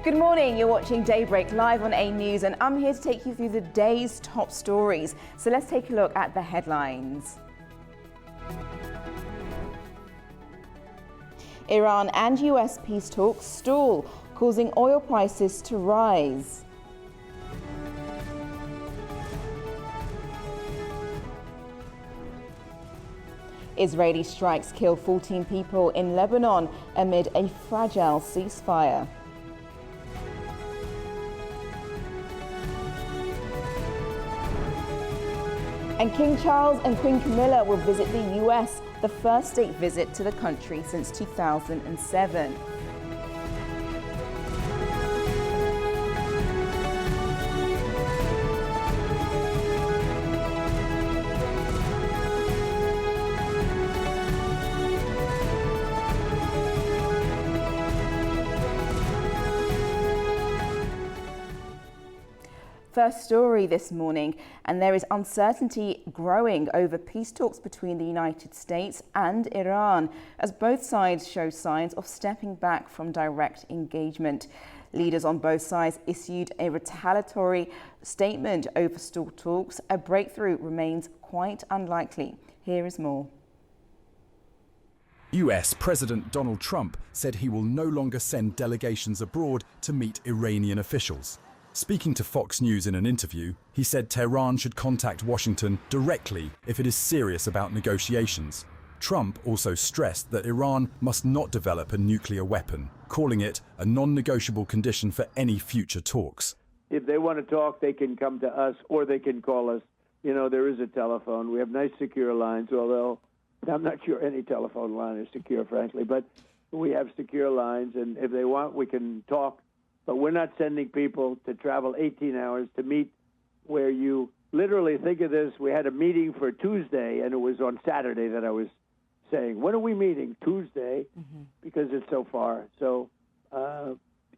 Good morning, you're watching Daybreak live on A News and I'm here to take you through the day's top stories. So let's take a look at the headlines. Iran and US peace talks stall, causing oil prices to rise. Israeli strikes kill 14 people in Lebanon amid a fragile ceasefire. And King Charles and Queen Camilla will visit the US, the first state visit to the country since 2007. First story this morning, and there is uncertainty growing over peace talks between the United States and Iran as both sides show signs of stepping back from direct engagement. Leaders on both sides issued a retaliatory statement over stalled talks. A breakthrough remains quite unlikely. Here is more. US President Donald Trump said he will no longer send delegations abroad to meet Iranian officials. Speaking to Fox News in an interview, he said Tehran should contact Washington directly if it is serious about negotiations. Trump also stressed that Iran must not develop a nuclear weapon, calling it a non-negotiable condition for any future talks. If they want to talk, they can come to us or they can call us. You know, there is a telephone. We have nice secure lines, although I'm not sure any telephone line is secure, frankly. But we have secure lines, and if they want, we can talk. But we're not sending people to travel 18 hours to meet where you literally think of this. We had a meeting for Tuesday, and it was on Saturday that I was saying, when are we meeting? Tuesday, because it's so far. So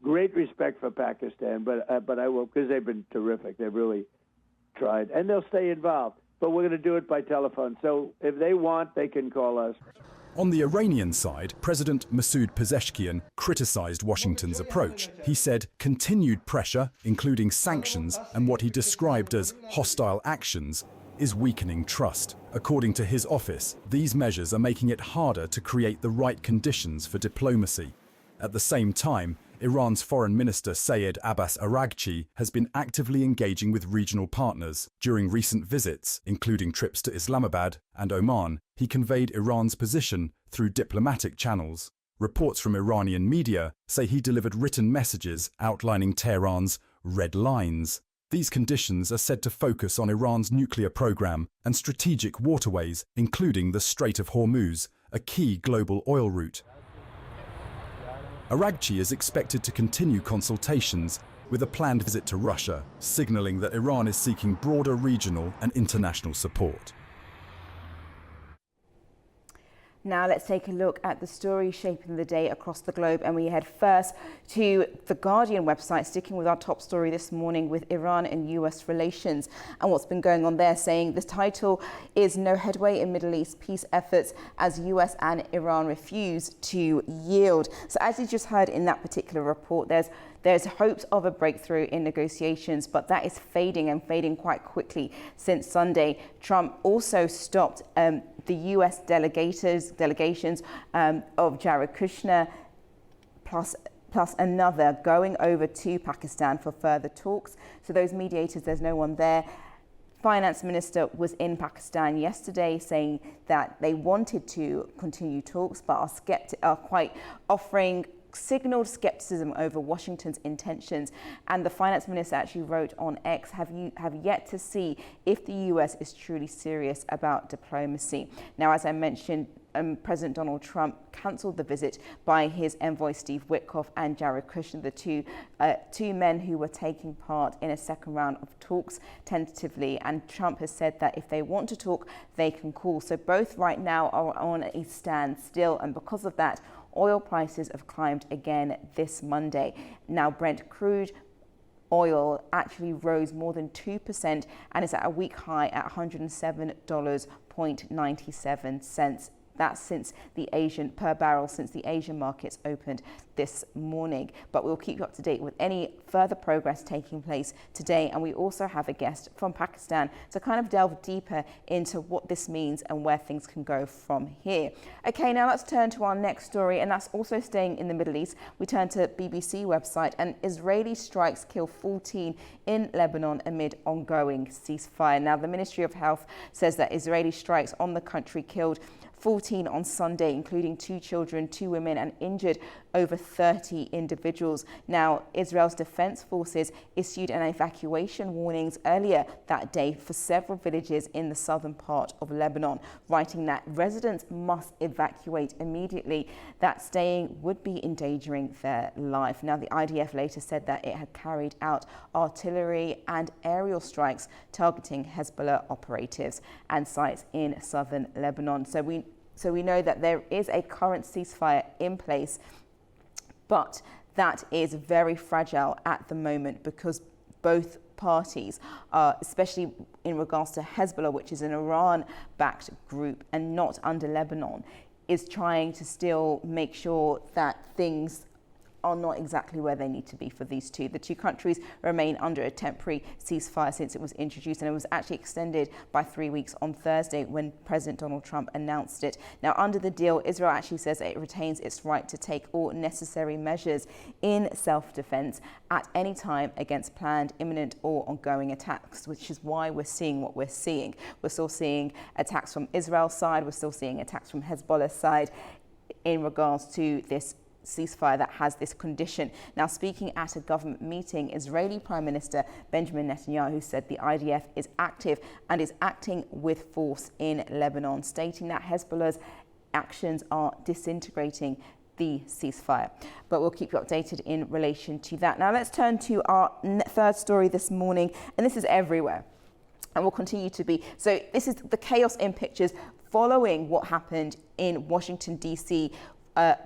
great respect for Pakistan, but I will, because they've been terrific. They've really tried, and they'll stay involved. But we're going to do it by telephone. So if they want, they can call us. On the Iranian side, President Masoud Pezeshkian criticized Washington's approach. He said continued pressure, including sanctions and what he described as hostile actions, is weakening trust. According to his office, these measures are making it harder to create the right conditions for diplomacy. At the same time, Iran's Foreign Minister Sayed Abbas Araghchi has been actively engaging with regional partners. During recent visits, including trips to Islamabad and Oman, he conveyed Iran's position through diplomatic channels. Reports from Iranian media say he delivered written messages outlining Tehran's red lines. These conditions are said to focus on Iran's nuclear program and strategic waterways, including the Strait of Hormuz, a key global oil route. Araghchi is expected to continue consultations with a planned visit to Russia, signaling that Iran is seeking broader regional and international support. Now let's take a look at the story shaping the day across the globe, and we head first to the Guardian website, sticking with our top story this morning with Iran and US relations and what's been going on there, saying the title is "No Headway in Middle East Peace Efforts as US and Iran Refuse to Yield." So as you just heard in that particular report, there's hopes of a breakthrough in negotiations, but that is fading and fading quite quickly since Sunday. Trump also stopped the US delegations of Jared Kushner plus another going over to Pakistan for further talks. So those mediators, there's no one there. Finance Minister was in Pakistan yesterday saying that they wanted to continue talks, but are quite signaled skepticism over Washington's intentions. And the finance minister actually wrote on X, have yet to see if the US is truly serious about diplomacy. Now, as I mentioned, President Donald Trump cancelled the visit by his envoy Steve Witkoff and Jared Kushner, the two men who were taking part in a second round of talks tentatively. And Trump has said that if they want to talk, they can call. So both right now are on a standstill, and because of that, oil prices have climbed again this Monday. Now, Brent crude oil actually rose more than 2% and is at a week high at $107.97 That's since the Asian per barrel since the Asian markets opened this morning. But we'll keep you up to date with any further progress taking place today. And we also have a guest from Pakistan to kind of delve deeper into what this means and where things can go from here. Okay, now let's turn to our next story, and that's also staying in the Middle East. We turn to BBC website, and Israeli strikes kill 14 in Lebanon amid ongoing ceasefire. Now, the Ministry of Health says that Israeli strikes on the country killed 14 on Sunday, including 2 children, 2 women, and injured over 30 individuals. Now, Israel's defense forces issued an evacuation warnings earlier that day for several villages in the southern part of Lebanon, writing that residents must evacuate immediately, that staying would be endangering their life. Now, the IDF later said that it had carried out artillery and aerial strikes targeting Hezbollah operatives and sites in southern Lebanon. So we know that there is a current ceasefire in place, but that is very fragile at the moment because both parties, especially in regards to Hezbollah, which is an Iran-backed group and not under Lebanon, is trying to still make sure that things are not exactly where they need to be for these two. The two countries remain under a temporary ceasefire since it was introduced, and it was actually extended by 3 weeks on Thursday when President Donald Trump announced it. Now, under the deal, Israel actually says it retains its right to take all necessary measures in self-defense at any time against planned, imminent or ongoing attacks, which is why we're seeing what we're seeing. We're still seeing attacks from Israel's side. We're still seeing attacks from Hezbollah's side in regards to this ceasefire that has this condition. Now, speaking at a government meeting, Israeli Prime Minister Benjamin Netanyahu said the IDF is active and is acting with force in Lebanon, stating that Hezbollah's actions are disintegrating the ceasefire. But we'll keep you updated in relation to that. Now, let's turn to our third story this morning, and this is everywhere and will continue to be. So this is the chaos in pictures following what happened in Washington, D.C.,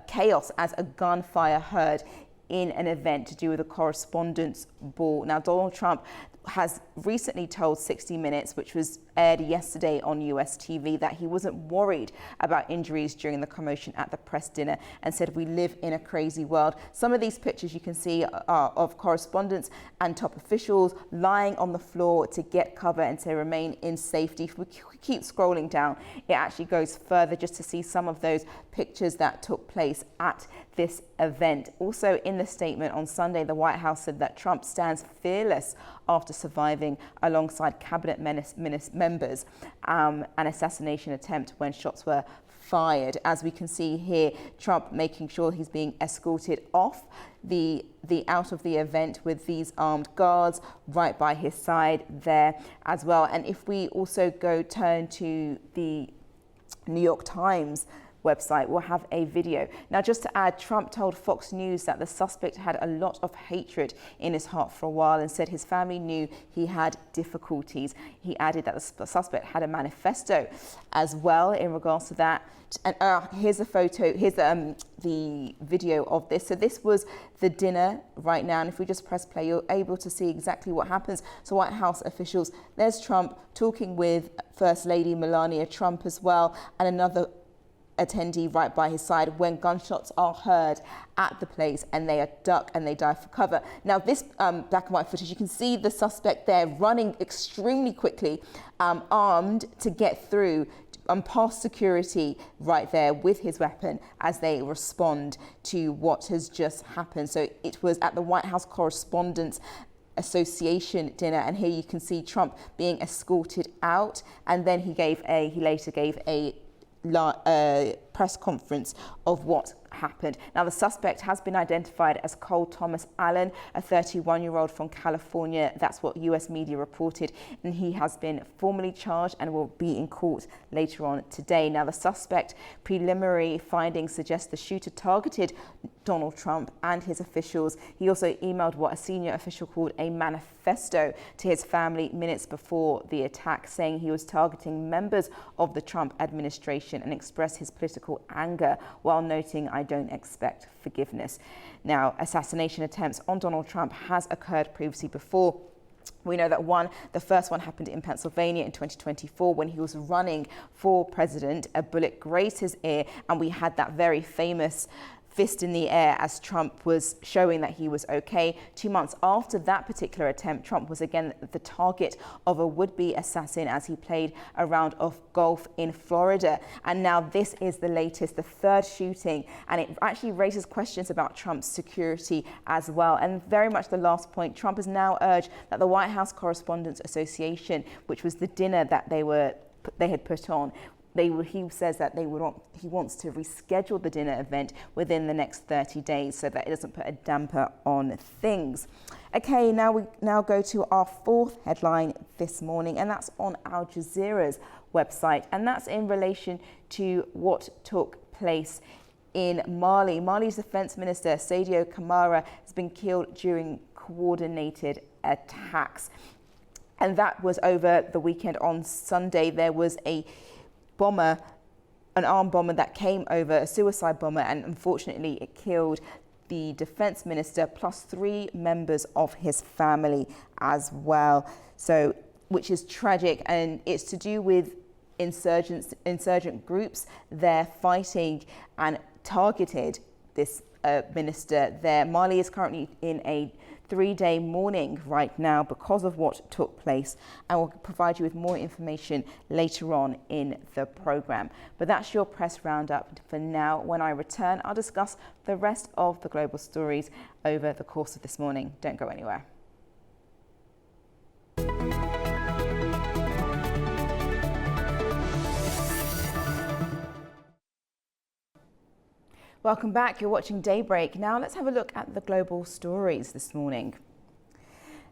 chaos as a gunfire heard in an event to do with a correspondence ball. Now, Donald Trump has recently told 60 Minutes, which was aired yesterday on US TV, that he wasn't worried about injuries during the commotion at the press dinner and said, "We live in a crazy world." Some of these pictures you can see are of correspondents and top officials lying on the floor to get cover and to remain in safety. If we keep scrolling down, it actually goes further just to see some of those pictures that took place at this event. Also, in the statement on Sunday, the White House said that Trump stands fearless after surviving alongside cabinet members an assassination attempt when shots were fired. As we can see here, Trump making sure he's being escorted off the out of the event with these armed guards right by his side there as well. And if we also turn to the New York Times website, we'll have a video. Now, just to add, Trump told Fox News that the suspect had a lot of hatred in his heart for a while and said his family knew he had difficulties. He added that the suspect had a manifesto as well in regards to that. And here's a photo, here's the video of this. So this was the dinner right now, and if we just press play, you're able to see exactly what happens. So White House officials, there's Trump talking with First Lady Melania Trump as well, and another attendee right by his side when gunshots are heard at the place and they duck and they dive for cover. Now, this black and white footage, you can see the suspect there running extremely quickly, armed to get through past security right there with his weapon as they respond to what has just happened. So it was at the White House Correspondents' Association dinner, and here you can see Trump being escorted out, and then he later gave a press conference of what happened. Now, the suspect has been identified as Cole Thomas Allen, a 31-year-old from California. That's what US media reported, and he has been formally charged and will be in court later on today. Now, the suspect preliminary findings suggest the shooter targeted Donald Trump and his officials. He also emailed what a senior official called a manifesto to his family minutes before the attack, saying he was targeting members of the Trump administration and expressed his political anger while noting, "I don't expect forgiveness." Now, assassination attempts on Donald Trump has occurred previously before We know that the first one happened in Pennsylvania in 2024 when he was running for president. A bullet grazed his ear, and we had that very famous fist in the air as Trump was showing that he was okay. 2 months after that particular attempt, Trump was again the target of a would-be assassin as he played a round of golf in Florida. And now this is the latest, the third shooting, and it actually raises questions about Trump's security as well. And very much the last point, Trump has now urged that the White House Correspondents Association, which was the dinner that they had put on, he says that he wants to reschedule the dinner event within the next 30 days so that it doesn't put a damper on things. Okay, now we go to our fourth headline this morning, and that's on Al Jazeera's website, and that's in relation to what took place in Mali. Mali's defense minister, Sadio Kamara, has been killed during coordinated attacks. And that was over the weekend. On Sunday, there was an armed bomber that came over, a suicide bomber, and unfortunately it killed the defense minister plus 3 members of his family as well. So, which is tragic, and it's to do with insurgent groups. They're fighting and targeted this minister there. Mali is currently in a 3-day mourning right now because of what took place, and we'll provide you with more information later on in the program. But that's your press roundup for now. When I return, I'll discuss the rest of the global stories over the course of this morning. Don't go anywhere. Welcome back. You're watching Daybreak. Now let's have a look at the global stories this morning.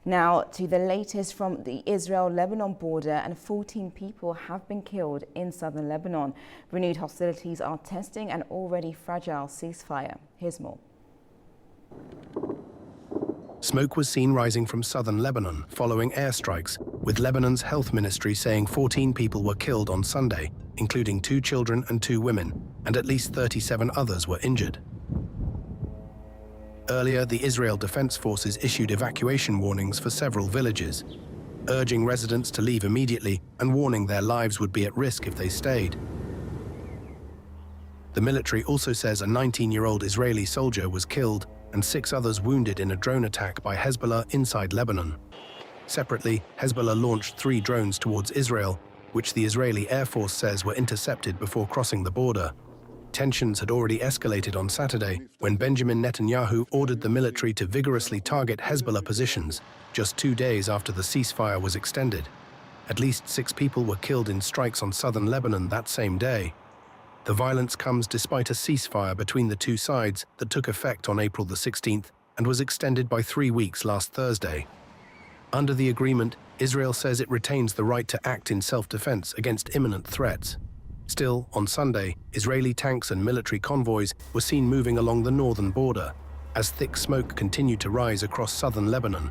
Now to the latest from the Israel-Lebanon border, and 14 people have been killed in southern Lebanon. Renewed hostilities are testing an already fragile ceasefire. Here's more. Smoke was seen rising from southern Lebanon following airstrikes, with Lebanon's health ministry saying 14 people were killed on Sunday, including 2 children and 2 women, and at least 37 others were injured. Earlier, the Israel Defense Forces issued evacuation warnings for several villages, urging residents to leave immediately and warning their lives would be at risk if they stayed. The military also says a 19-year-old Israeli soldier was killed and 6 others wounded in a drone attack by Hezbollah inside Lebanon. Separately, Hezbollah launched 3 drones towards Israel, which the Israeli Air Force says were intercepted before crossing the border. Tensions had already escalated on Saturday when Benjamin Netanyahu ordered the military to vigorously target Hezbollah positions, just 2 days after the ceasefire was extended. At least 6 people were killed in strikes on southern Lebanon that same day. The violence comes despite a ceasefire between the 2 sides that took effect on April the 16th and was extended by 3 weeks last Thursday. Under the agreement, Israel says it retains the right to act in self-defense against imminent threats. Still, on Sunday, Israeli tanks and military convoys were seen moving along the northern border as thick smoke continued to rise across southern Lebanon.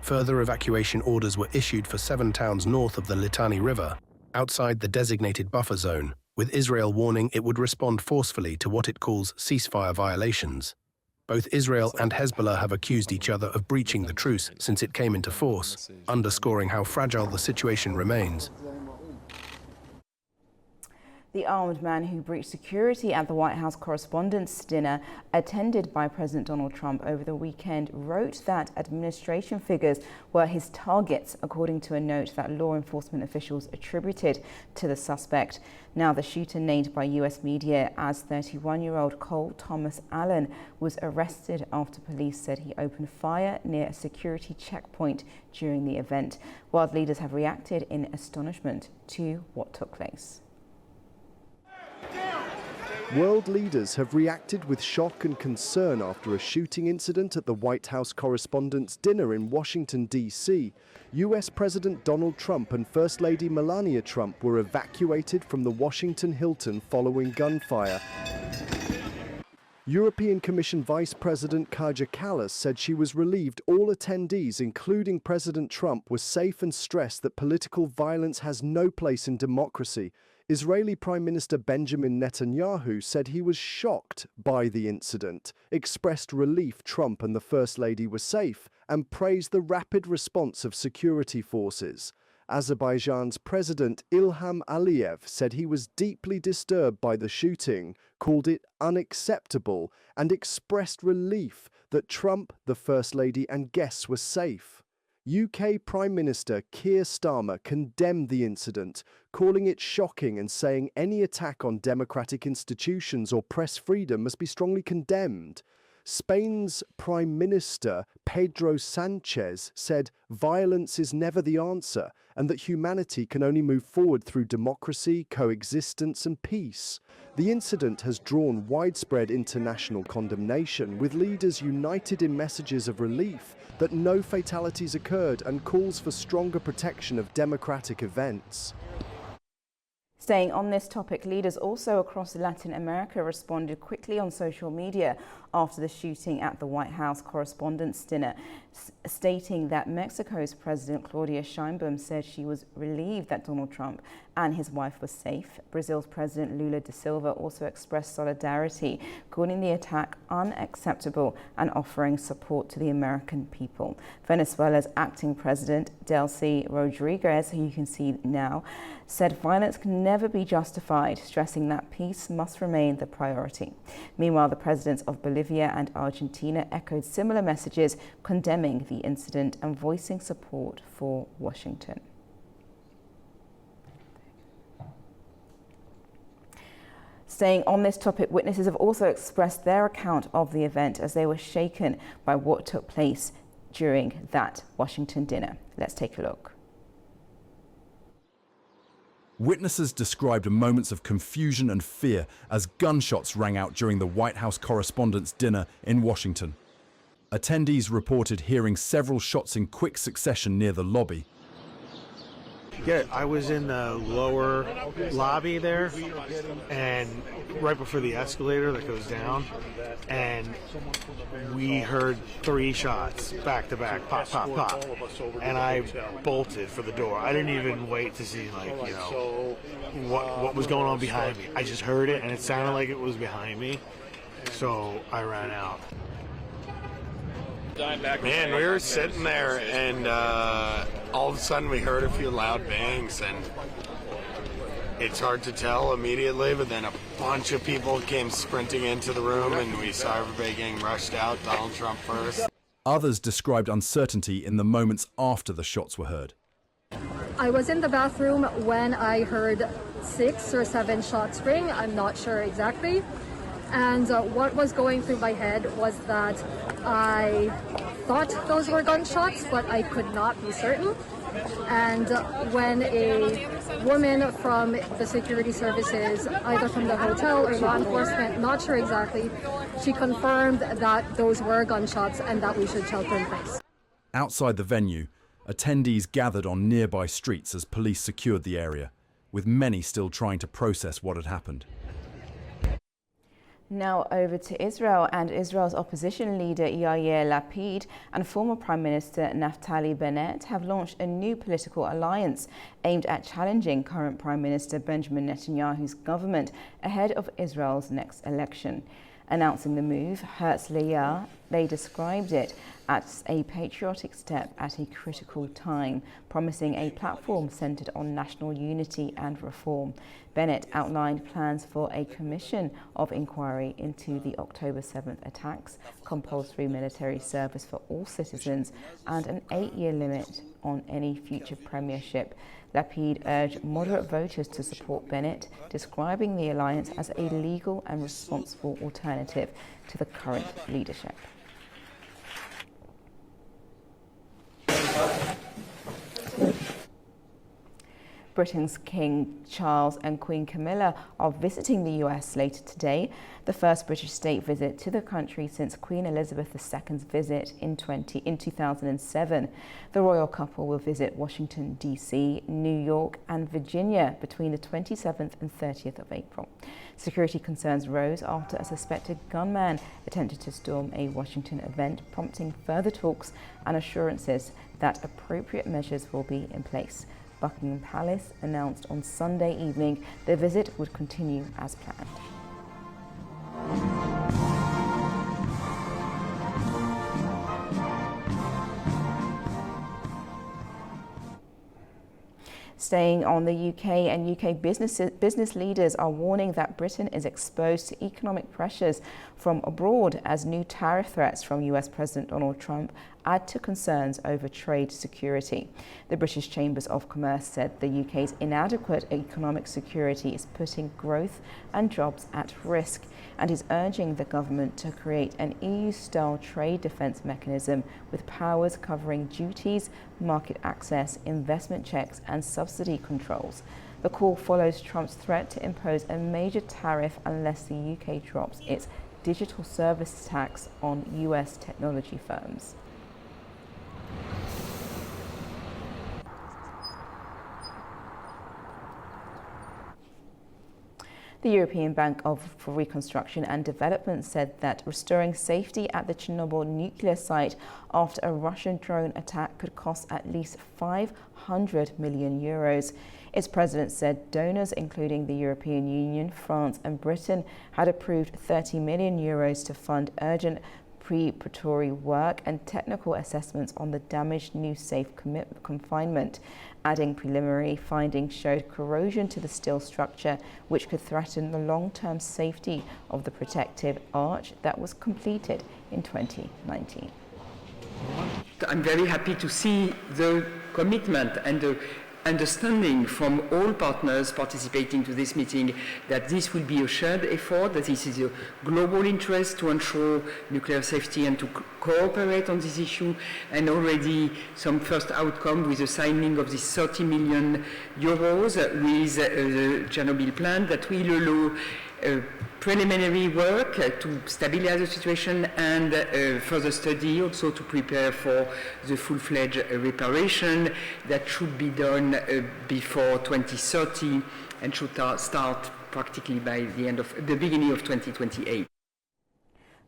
Further evacuation orders were issued for 7 towns north of the Litani River, outside the designated buffer zone, with Israel warning it would respond forcefully to what it calls ceasefire violations. Both Israel and Hezbollah have accused each other of breaching the truce since it came into force, underscoring how fragile the situation remains. The armed man who breached security at the White House Correspondents' Dinner, attended by President Donald Trump over the weekend, wrote that administration figures were his targets, according to a note that law enforcement officials attributed to the suspect. Now, the shooter, named by US media as 31-year-old Cole Thomas Allen, was arrested after police said he opened fire near a security checkpoint during the event. World leaders have reacted in astonishment to what took place. World leaders have reacted with shock and concern after a shooting incident at the White House Correspondents' Dinner in Washington, D.C. US President Donald Trump and First Lady Melania Trump were evacuated from the Washington Hilton following gunfire. European Commission Vice President Kaja Kallas said she was relieved all attendees, including President Trump, were safe and stressed that political violence has no place in democracy. Israeli Prime Minister Benjamin Netanyahu said he was shocked by the incident, expressed relief Trump and the First Lady were safe, and praised the rapid response of security forces. Azerbaijan's President Ilham Aliyev said he was deeply disturbed by the shooting, called it unacceptable, and expressed relief that Trump, the First Lady, and guests were safe. UK Prime Minister Keir Starmer condemned the incident, calling it shocking and saying any attack on democratic institutions or press freedom must be strongly condemned. Spain's Prime Minister Pedro Sanchez said violence is never the answer and that humanity can only move forward through democracy, coexistence and peace. The incident has drawn widespread international condemnation, with leaders united in messages of relief that no fatalities occurred and calls for stronger protection of democratic events. Staying on this topic, leaders also across Latin America responded quickly on social media after the shooting at the White House Correspondents' Dinner, stating that Mexico's President Claudia Sheinbaum said she was relieved that Donald Trump and his wife were safe. Brazil's President Lula da Silva also expressed solidarity, calling the attack unacceptable and offering support to the American people. Venezuela's acting president, Delcy Rodriguez, who you can see now, said violence can never be justified, stressing that peace must remain the priority. Meanwhile, the presidents of Bolivia and Argentina echoed similar messages, condemning the incident and voicing support for Washington. Staying on this topic, witnesses have also expressed their account of the event as they were shaken by what took place during that Washington dinner. Let's take a look. Witnesses described moments of confusion and fear as gunshots rang out during the White House Correspondents' Dinner in Washington. Attendees reported hearing several shots in quick succession near the lobby. Yeah, I was in the lower lobby there, and right before the escalator that goes down, and we heard 3 shots back to back, pop, pop, pop, and I bolted for the door. I didn't even wait to see, what was going on behind me. I just heard it, and it sounded like it was behind me, so I ran out. Man, we were sitting there, and all of a sudden we heard a few loud bangs, and it's hard to tell immediately, but then a bunch of people came sprinting into the room, and we saw everybody getting rushed out, Donald Trump first. Others described uncertainty in the moments after the shots were heard. I was in the bathroom when I heard 6 or 7 shots ring, I'm not sure exactly. And what was going through my head was that I thought those were gunshots, but I could not be certain. And when a woman from the security services, either from the hotel or law enforcement, not sure exactly, she confirmed that those were gunshots and that we should shelter in place. Outside the venue, attendees gathered on nearby streets as police secured the area, with many still trying to process what had happened. Now over to Israel, and Israel's opposition leader Yair Lapid and former Prime Minister Naftali Bennett have launched a new political alliance aimed at challenging current Prime Minister Benjamin Netanyahu's government ahead of Israel's next election. Announcing the move, Herzliya, they described it as a patriotic step at a critical time, promising a platform centered on national unity and reform. Bennett outlined plans for a commission of inquiry into the October 7th attacks, compulsory military service for all citizens, and an 8-year limit on any future premiership. Lapid urged moderate voters to support Bennett, describing the alliance as a legal and responsible alternative to the current leadership. Britain's King Charles and Queen Camilla are visiting the US later today, the first British state visit to the country since Queen Elizabeth II's visit in 2007. The royal couple will visit Washington, D.C., New York and Virginia between the 27th and 30th of April. Security concerns rose after a suspected gunman attempted to storm a Washington event, prompting further talks and assurances that appropriate measures will be in place. Buckingham Palace announced on Sunday evening the visit would continue as planned. Staying on the UK, and UK business leaders are warning that Britain is exposed to economic pressures from abroad as new tariff threats from US President Donald Trump add to concerns over trade security. The British Chambers of Commerce said the UK's inadequate economic security is putting growth and jobs at risk, and is urging the government to create an EU-style trade defence mechanism with powers covering duties, market access, investment checks and subsidy controls. The call follows Trump's threat to impose a major tariff unless the UK drops its digital service tax on US technology firms. The European Bank for Reconstruction and Development said that restoring safety at the Chernobyl nuclear site after a Russian drone attack could cost at least €500 million. Its president said donors, including the European Union, France and Britain, had approved €30 million to fund urgent preparatory work and technical assessments on the damaged new safe confinement. Adding preliminary findings showed corrosion to the steel structure, which could threaten the long-term safety of the protective arch that was completed in 2019. I'm very happy to see the commitment and the understanding from all partners participating to this meeting that this will be a shared effort, that this is a global interest to ensure nuclear safety and to cooperate on this issue, and already some first outcome with the signing of this €30 million with the Chernobyl plan that will allow preliminary work to stabilize the situation and further study also to prepare for the full-fledged reparation that should be done before 2030 and should start practically by the beginning of 2028.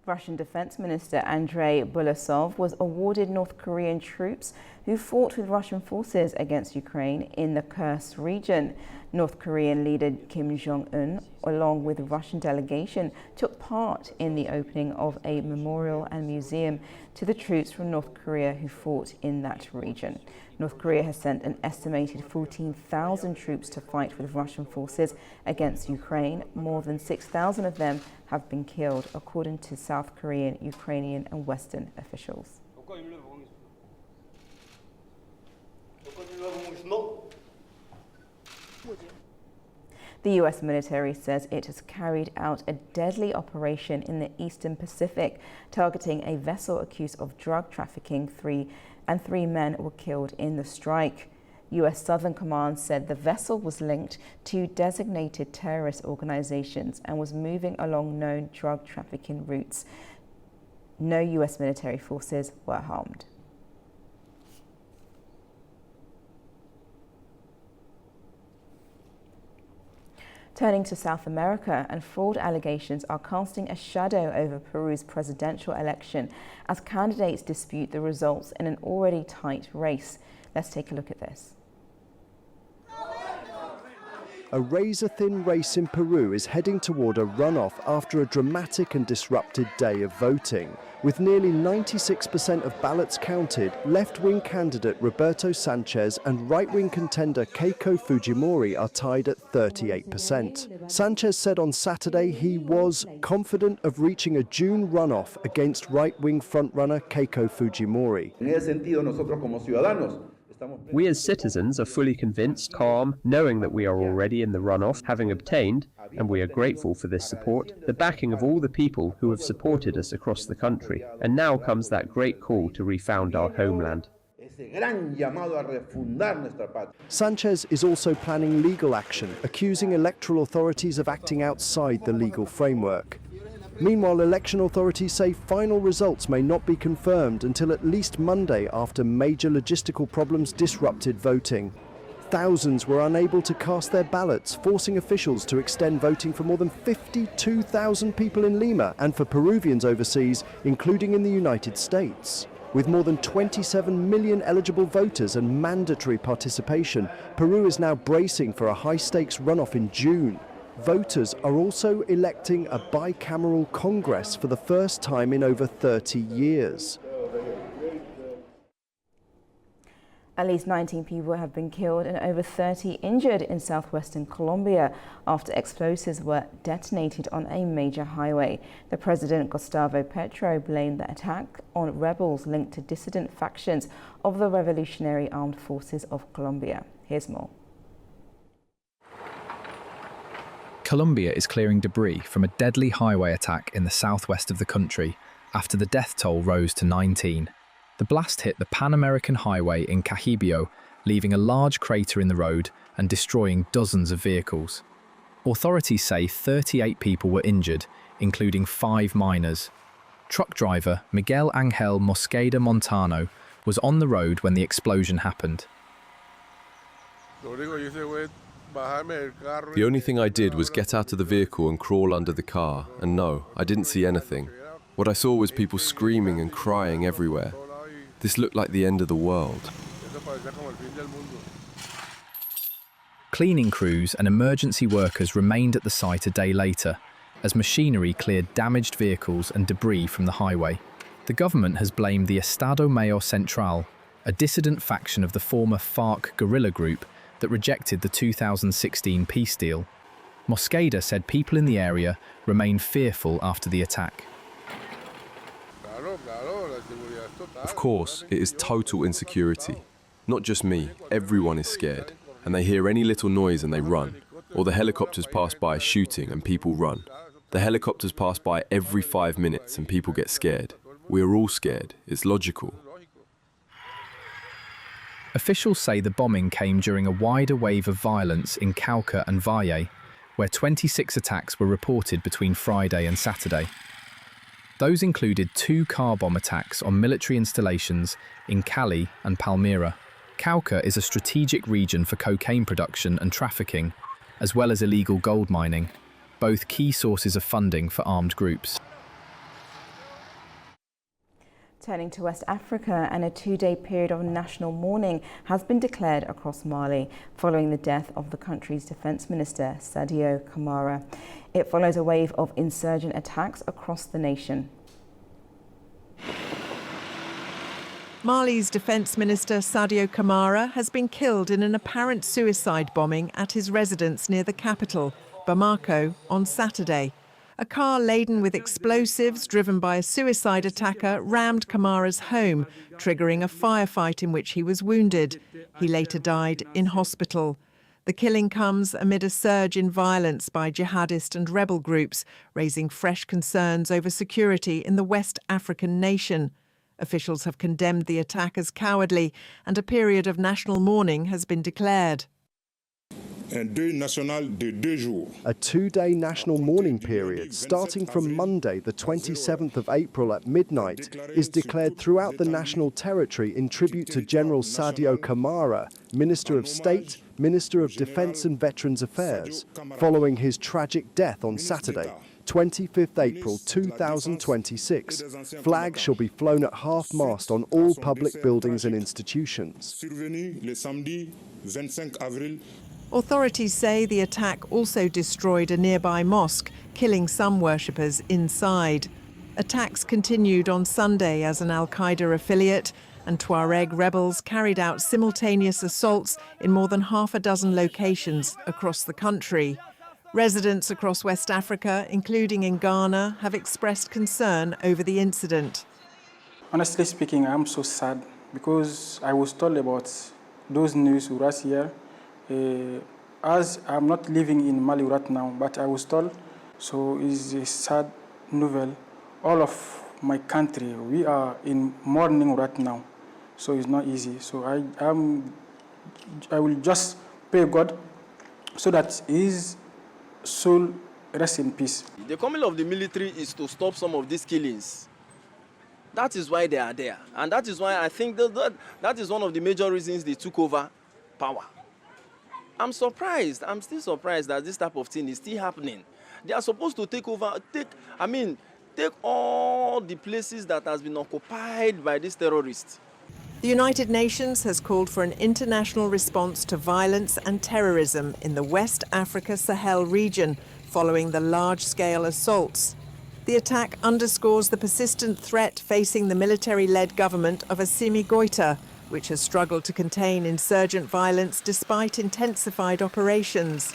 Russian Defense Minister Andrei Borisov was awarded North Korean troops who fought with Russian forces against Ukraine in the Kursk region. North Korean leader Kim Jong-un, along with a Russian delegation, took part in the opening of a memorial and museum to the troops from North Korea who fought in that region. North Korea has sent an estimated 14,000 troops to fight with Russian forces against Ukraine. More than 6,000 of them have been killed, according to South Korean, Ukrainian and Western officials. The US military says it has carried out a deadly operation in the Eastern Pacific, targeting a vessel accused of drug trafficking. Three men were killed in the strike. US Southern Command said the vessel was linked to designated terrorist organizations and was moving along known drug trafficking routes. No US military forces were harmed. Turning to South America, and fraud allegations are casting a shadow over Peru's presidential election as candidates dispute the results in an already tight race. Let's take a look at this. A razor-thin race in Peru is heading toward a runoff after a dramatic and disrupted day of voting. With nearly 96% of ballots counted, left-wing candidate Roberto Sanchez and right-wing contender Keiko Fujimori are tied at 38%. Sanchez said on Saturday he was confident of reaching a June runoff against right-wing frontrunner Keiko Fujimori. We as citizens are fully convinced, calm, knowing that we are already in the runoff, having obtained, and we are grateful for this support, the backing of all the people who have supported us across the country. And now comes that great call to refound our homeland. Sanchez is also planning legal action, accusing electoral authorities of acting outside the legal framework. Meanwhile, election authorities say final results may not be confirmed until at least Monday after major logistical problems disrupted voting. Thousands were unable to cast their ballots, forcing officials to extend voting for more than 52,000 people in Lima and for Peruvians overseas, including in the United States. With more than 27 million eligible voters and mandatory participation, Peru is now bracing for a high-stakes runoff in June. Voters are also electing a bicameral Congress for the first time in over 30 years. At least 19 people have been killed and over 30 injured in southwestern Colombia after explosives were detonated on a major highway. The president, Gustavo Petro, blamed the attack on rebels linked to dissident factions of the Revolutionary Armed Forces of Colombia. Here's more. Colombia is clearing debris from a deadly highway attack in the southwest of the country after the death toll rose to 19. The blast hit the Pan-American highway in Cajibio, leaving a large crater in the road and destroying dozens of vehicles. Authorities say 38 people were injured, including 5 minors. Truck driver Miguel Angel Mosqueda Montano was on the road when the explosion happened. The only thing I did was get out of the vehicle and crawl under the car, and no, I didn't see anything. What I saw was people screaming and crying everywhere. This looked like the end of the world. Cleaning crews and emergency workers remained at the site a day later, as machinery cleared damaged vehicles and debris from the highway. The government has blamed the Estado Mayor Central, a dissident faction of the former FARC guerrilla group that rejected the 2016 peace deal. Mosqueda said people in the area remain fearful after the attack. Of course, it is total insecurity. Not just me, everyone is scared. And they hear any little noise and they run. Or the helicopters pass by shooting and people run. The helicopters pass by every 5 minutes and people get scared. We are all scared. It's logical. Officials say the bombing came during a wider wave of violence in Cauca and Valle, where 26 attacks were reported between Friday and Saturday. Those included 2 car bomb attacks on military installations in Cali and Palmyra. Cauca is a strategic region for cocaine production and trafficking, as well as illegal gold mining, both key sources of funding for armed groups. Turning to West Africa, and a 2-day period of national mourning has been declared across Mali following the death of the country's defense minister, Sadio Kamara. It follows a wave of insurgent attacks across the nation. Mali's defense minister, Sadio Kamara, has been killed in an apparent suicide bombing at his residence near the capital, Bamako, on Saturday. A car laden with explosives driven by a suicide attacker rammed Kamara's home, triggering a firefight in which he was wounded. He later died in hospital. The killing comes amid a surge in violence by jihadist and rebel groups, raising fresh concerns over security in the West African nation. Officials have condemned the attack as cowardly, and a period of national mourning has been declared. A 2-day national mourning period, starting from Monday, the 27th of April at midnight, is declared throughout the national territory in tribute to General Sadio Kamara, Minister of State, Minister of Defence and Veterans Affairs, following his tragic death on Saturday, 25th April 2026. Flags shall be flown at half-mast on all public buildings and institutions. Authorities say the attack also destroyed a nearby mosque, killing some worshippers inside. Attacks continued on Sunday as an al-Qaeda affiliate and Tuareg rebels carried out simultaneous assaults in more than half a dozen locations across the country. Residents across West Africa, including in Ghana, have expressed concern over the incident. Honestly speaking, I'm so sad because I was told about those news last year. As I'm not living in Mali right now, but I was told, so it's a sad novel. All of my country, we are in mourning right now, so it's not easy. So I will just pray God so that his soul rests in peace. The coming of the military is to stop some of these killings. That is why they are there, and that is why I think that is one of the major reasons they took over power. I'm surprised. I'm still surprised that this type of thing is still happening. They are supposed to take over. take all the places that has been occupied by these terrorists. The United Nations has called for an international response to violence and terrorism in the West Africa Sahel region following the large-scale assaults. The attack underscores the persistent threat facing the military-led government of Assimi Goïta, which has struggled to contain insurgent violence despite intensified operations.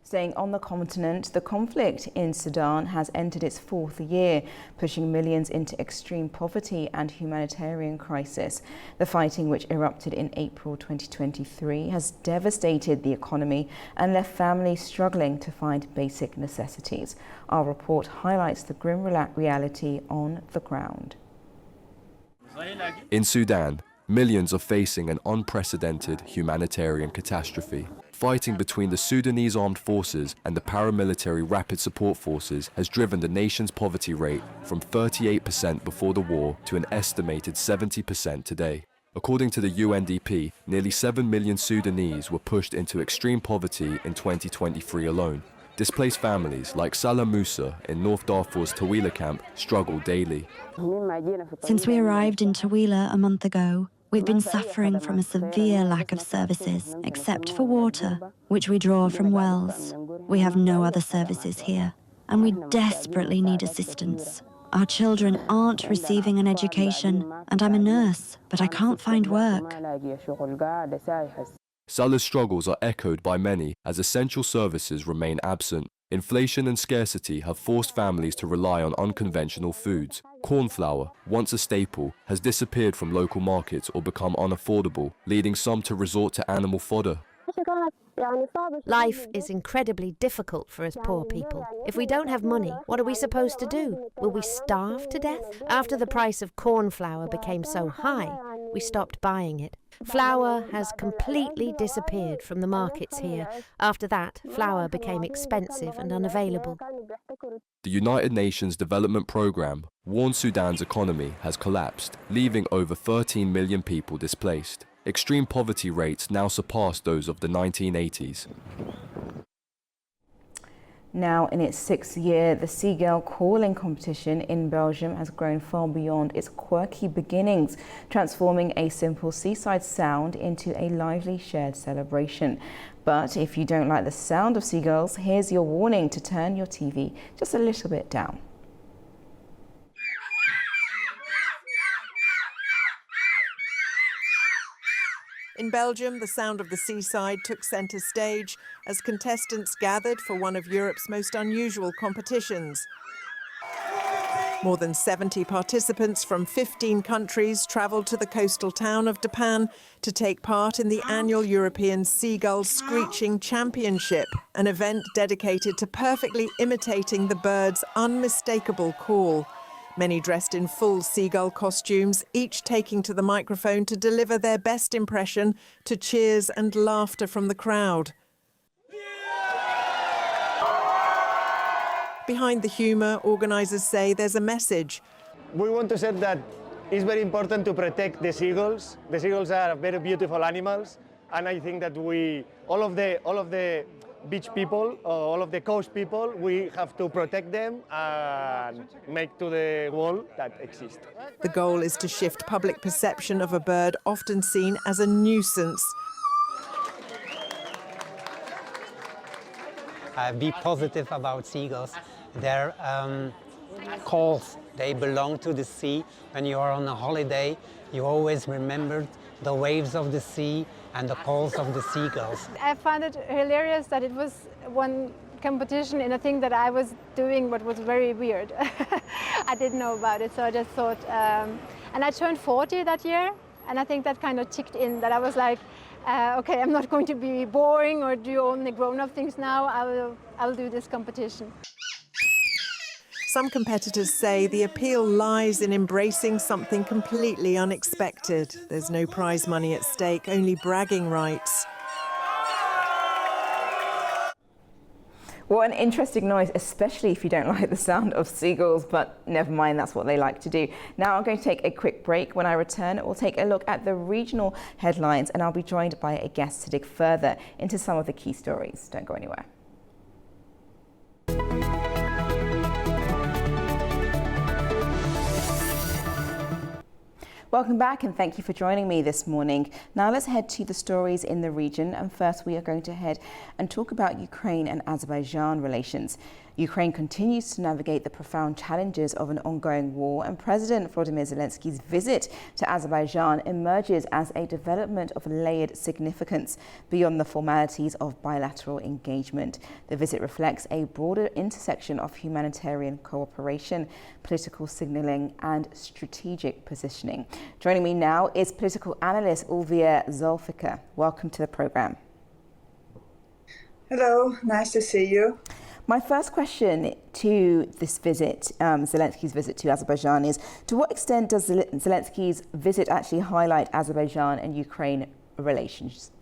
Staying on the continent, the conflict in Sudan has entered its fourth year, pushing millions into extreme poverty and humanitarian crisis. The fighting, which erupted in April 2023, has devastated the economy and left families struggling to find basic necessities. Our report highlights the grim reality on the ground. In Sudan, millions are facing an unprecedented humanitarian catastrophe. Fighting between the Sudanese armed forces and the paramilitary rapid support forces has driven the nation's poverty rate from 38% before the war to an estimated 70% today. According to the UNDP, nearly 7 million Sudanese were pushed into extreme poverty in 2023 alone. Displaced families like Salah Musa in North Darfur's Tawila camp struggle daily. Since we arrived in Tawila a month ago, we've been suffering from a severe lack of services, except for water, which we draw from wells. We have no other services here, and we desperately need assistance. Our children aren't receiving an education, and I'm a nurse, but I can't find work. Salah's struggles are echoed by many as essential services remain absent. Inflation and scarcity have forced families to rely on unconventional foods. Corn flour, once a staple, has disappeared from local markets or become unaffordable, leading some to resort to animal fodder. Life is incredibly difficult for us poor people. If we don't have money, what are we supposed to do? Will we starve to death? After the price of corn flour became so high, we stopped buying it. Flour has completely disappeared from the markets here. After that, flour became expensive and unavailable. The United Nations Development Programme warns Sudan's economy has collapsed, leaving over 13 million people displaced. Extreme poverty rates now surpass those of the 1980s. Now in its sixth year, the Seagull calling competition in Belgium has grown far beyond its quirky beginnings, transforming a simple seaside sound into a lively shared celebration. But if you don't like the sound of seagulls, here's your warning to turn your TV just a little bit down. In Belgium, the sound of the seaside took centre stage as contestants gathered for one of Europe's most unusual competitions. More than 70 participants from 15 countries travelled to the coastal town of Dapan to take part in the annual European Seagull Screeching Championship, an event dedicated to perfectly imitating the bird's unmistakable call. Many dressed in full seagull costumes, each taking to the microphone to deliver their best impression to cheers and laughter from the crowd. Behind the humour, organisers say there's a message. We want to say that it's very important to protect the seagulls. The seagulls are very beautiful animals, and I think that all of the beach people, all of the coast people, we have to protect them and make to the world that exists. The goal is to shift public perception of a bird often seen as a nuisance. Be positive about seagulls. They're calls, they belong to the sea. When you are on a holiday, you always remember the waves of the sea and the calls of the seagulls. I found it hilarious that it was one competition in a thing that I was doing but was very weird. I didn't know about it, so I just thought, and I turned 40 that year, and I think that kind of ticked in, that I was like, okay, I'm not going to be boring or do only grown-up things now, I'll do this competition. Some competitors say the appeal lies in embracing something completely unexpected. There's no prize money at stake, only bragging rights. What an interesting noise, especially if you don't like the sound of seagulls, but never mind, that's what they like to do. Now I'm going to take a quick break. When I return, we'll take a look at the regional headlines, and I'll be joined by a guest to dig further into some of the key stories. Don't go anywhere. Welcome back and thank you for joining me this morning. Now let's head to the stories in the region, and first we are going to head and talk about Ukraine and Azerbaijan relations. Ukraine continues to navigate the profound challenges of an ongoing war, and President Volodymyr Zelensky's visit to Azerbaijan emerges as a development of layered significance beyond the formalities of bilateral engagement. The visit reflects a broader intersection of humanitarian cooperation, political signalling and strategic positioning. Joining me now is political analyst Ulvia Zulfikar. Welcome to the programme. Hello, nice to see you. My first question to this visit, Zelensky's visit to Azerbaijan, is to what extent does Zelensky's visit actually highlight Azerbaijan and Ukraine relations?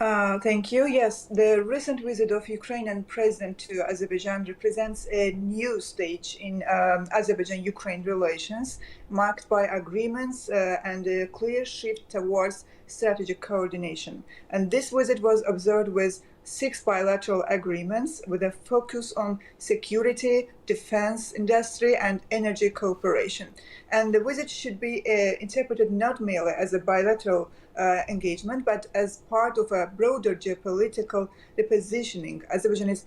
Thank you. Yes, the recent visit of Ukrainian president to Azerbaijan represents a new stage in Azerbaijan-Ukraine relations, marked by agreements and a clear shift towards strategic coordination. And this visit was observed with 6 bilateral agreements with a focus on security, defense, industry, and energy cooperation. And the visit should be interpreted not merely as a bilateral engagement, but as part of a broader geopolitical repositioning. Azerbaijan is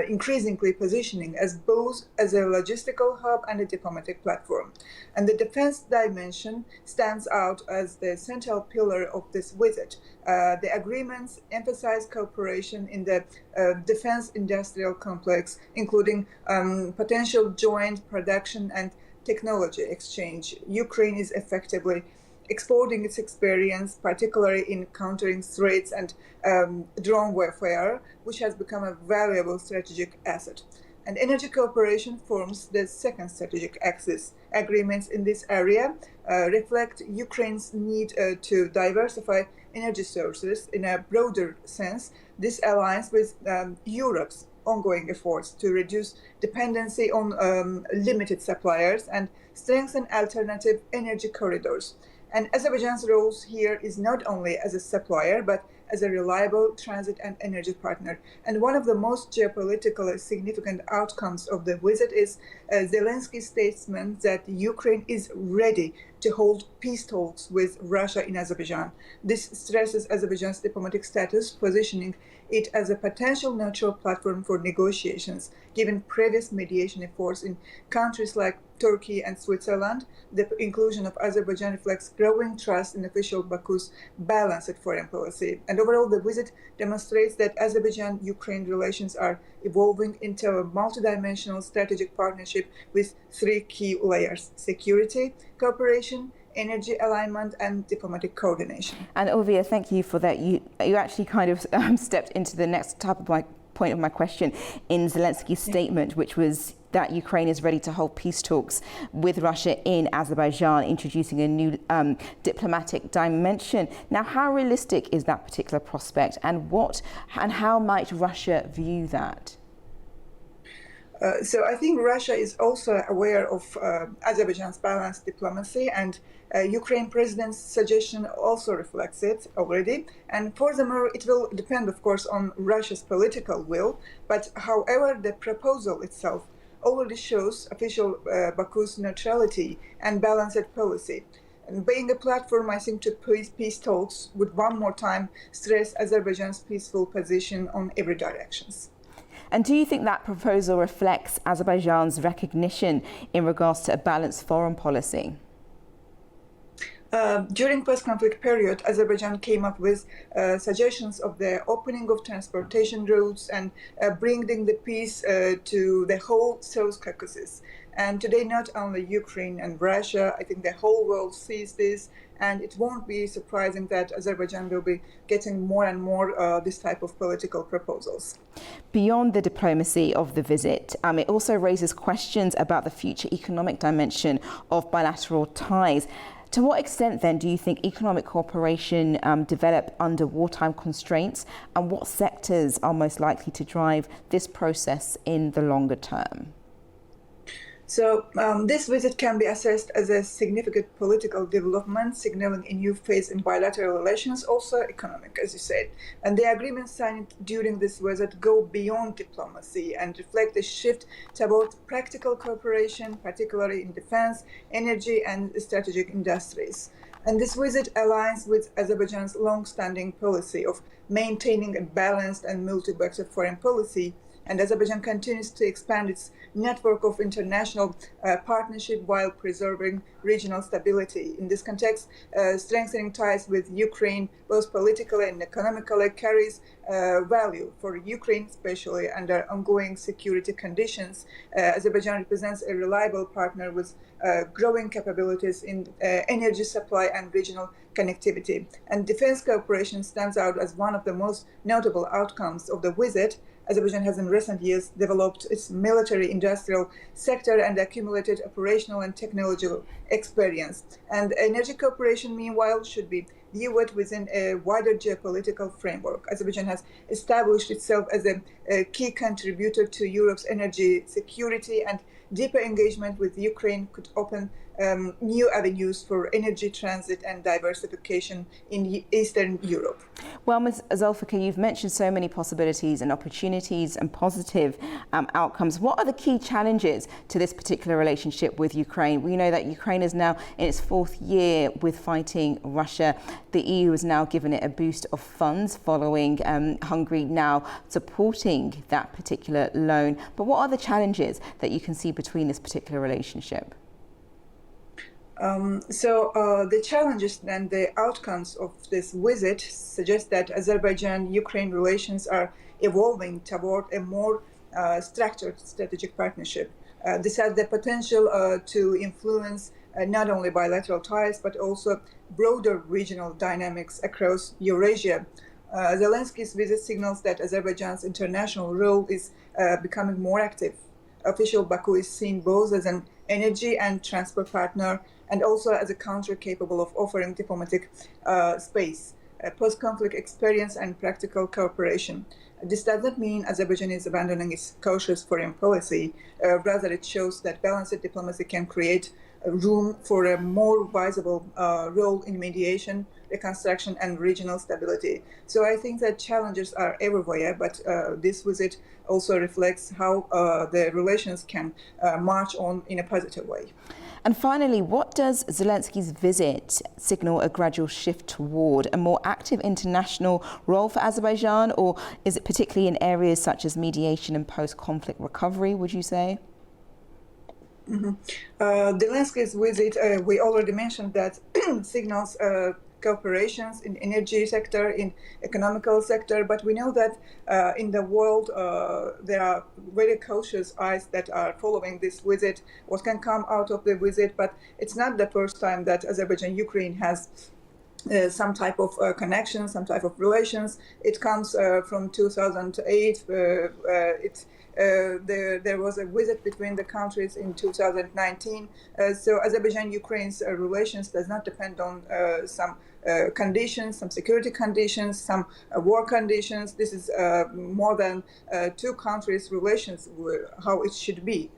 increasingly positioning as both as a logistical hub and a diplomatic platform. And the defense dimension stands out as the central pillar of this visit. The agreements emphasize cooperation in the defense industrial complex, including potential joint production and technology exchange. Ukraine is effectively exporting its experience, particularly in countering threats and drone warfare, which has become a valuable strategic asset. And energy cooperation forms the second strategic axis. Agreements in this area reflect Ukraine's need to diversify energy sources in a broader sense. This aligns with Europe's ongoing efforts to reduce dependency on limited suppliers and strengthen alternative energy corridors. And Azerbaijan's role here is not only as a supplier, but as a reliable transit and energy partner. And one of the most geopolitically significant outcomes of the visit is Zelensky's statement that Ukraine is ready to hold peace talks with Russia in Azerbaijan. This stresses Azerbaijan's diplomatic status, positioning it as a potential neutral platform for negotiations. Given previous mediation efforts in countries like Turkey and Switzerland, the inclusion of Azerbaijan reflects growing trust in official Baku's balanced foreign policy. And overall, the visit demonstrates that Azerbaijan-Ukraine relations are evolving into a multidimensional strategic partnership with 3 key layers: security, cooperation, energy alignment, and diplomatic coordination. And Ulvia, thank you for that. You actually kind of stepped into the next type of point of my question in Zelensky's statement, which was that Ukraine is ready to hold peace talks with Russia in Azerbaijan, introducing a new diplomatic dimension. Now, how realistic is that particular prospect, and how might Russia view that? So I think Russia is also aware of Azerbaijan's balanced diplomacy, and Ukraine president's suggestion also reflects it already. And furthermore, it will depend, of course, on Russia's political will. But however, the proposal itself already shows official Baku's neutrality and balanced policy. And being a platform, I think, to peace talks would one more time stress Azerbaijan's peaceful position on every directions. And do you think that proposal reflects Azerbaijan's recognition in regards to a balanced foreign policy? During post-conflict period, Azerbaijan came up with suggestions of the opening of transportation routes and bringing the peace to the whole South Caucasus. And today, not only Ukraine and Russia, I think the whole world sees this, and it won't be surprising that Azerbaijan will be getting more and more this type of political proposals. Beyond the diplomacy of the visit, it also raises questions about the future economic dimension of bilateral ties. To what extent, then, do you think economic cooperation develop under wartime constraints, and what sectors are most likely to drive this process in the longer term? So this visit can be assessed as a significant political development, signaling a new phase in bilateral relations, also economic, as you said. And the agreements signed during this visit go beyond diplomacy and reflect a shift toward practical cooperation, particularly in defense, energy, and strategic industries. And this visit aligns with Azerbaijan's long-standing policy of maintaining a balanced and multi-vector foreign policy. And Azerbaijan continues to expand its network of international partnership while preserving regional stability. In this context, strengthening ties with Ukraine, both politically and economically, carries value for Ukraine, especially under ongoing security conditions. Azerbaijan represents a reliable partner with growing capabilities in energy supply and regional connectivity. And defense cooperation stands out as one of the most notable outcomes of the visit. Azerbaijan has in recent years developed its military-industrial sector and accumulated operational and technological experience. And energy cooperation, meanwhile, should be viewed within a wider geopolitical framework. Azerbaijan has established itself as a key contributor to Europe's energy security, and deeper engagement with Ukraine could open new avenues for energy transit and diversification in Eastern Europe. Well, Ms. Zulfikar, you've mentioned so many possibilities and opportunities and positive outcomes. What are the key challenges to this particular relationship with Ukraine? We know that Ukraine is now in its 4th year with fighting Russia. The EU has now given it a boost of funds following Hungary now supporting that particular loan. But what are the challenges that you can see between this particular relationship? The challenges and the outcomes of this visit suggest that Azerbaijan-Ukraine relations are evolving toward a more structured strategic partnership. This has the potential to influence not only bilateral ties, but also broader regional dynamics across Eurasia. Zelensky's visit signals that Azerbaijan's international role is becoming more active. Official Baku is seen both as an energy and transport partner, and also as a country capable of offering diplomatic space, post-conflict experience, and practical cooperation. This does not mean Azerbaijan is abandoning its cautious foreign policy. Rather, it shows that balanced diplomacy can create room for a more visible role in mediation, reconstruction, and regional stability. So I think that challenges are everywhere, but this visit also reflects how the relations can march on in a positive way. And finally, what does Zelensky's visit signal a gradual shift toward a more active international role for Azerbaijan, or is it particularly in areas such as mediation and post-conflict recovery, would you say? Zelensky's visit, we already mentioned that signals cooperations in energy sector, in economical sector, but we know that in the world there are very cautious eyes that are following this visit, what can come out of the visit, but it's not the first time that Azerbaijan-Ukraine has some type of connection, some type of relations. It comes from 2008. There was a visit between the countries in 2019. So Azerbaijan-Ukraine's relations does not depend on some conditions, some security conditions, some war conditions. This is more than two countries' relations, how it should be.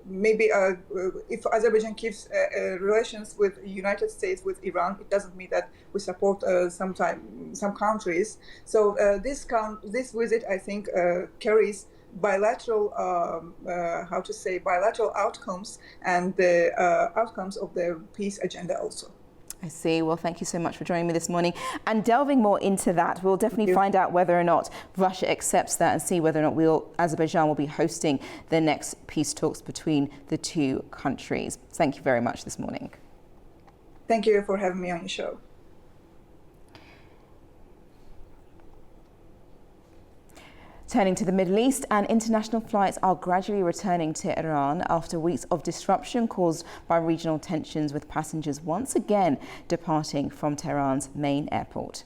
Maybe if Azerbaijan keeps relations with the United States, with Iran, it doesn't mean that we support some countries. So this visit, I think, carries bilateral, bilateral outcomes and the outcomes of the peace agenda also. I see. Well, thank you so much for joining me this morning. And delving more into that, we'll definitely find out whether or not Russia accepts that and see whether or not Azerbaijan will be hosting the next peace talks between the two countries. Thank you very much this morning. Thank you for having me on your show. Turning to the Middle East, and international flights are gradually returning to Iran after weeks of disruption caused by regional tensions, with passengers once again departing from Tehran's main airport.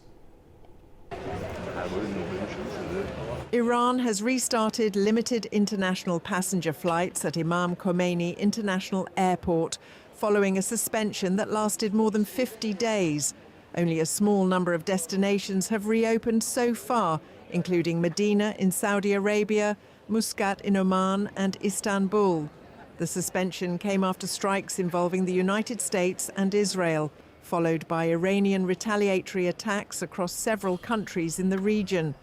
Iran has restarted limited international passenger flights at Imam Khomeini International Airport following a suspension that lasted more than 50 days. Only a small number of destinations have reopened so far, including Medina in Saudi Arabia, Muscat in Oman and Istanbul. The suspension came after strikes involving the United States and Israel, followed by Iranian retaliatory attacks across several countries in the region.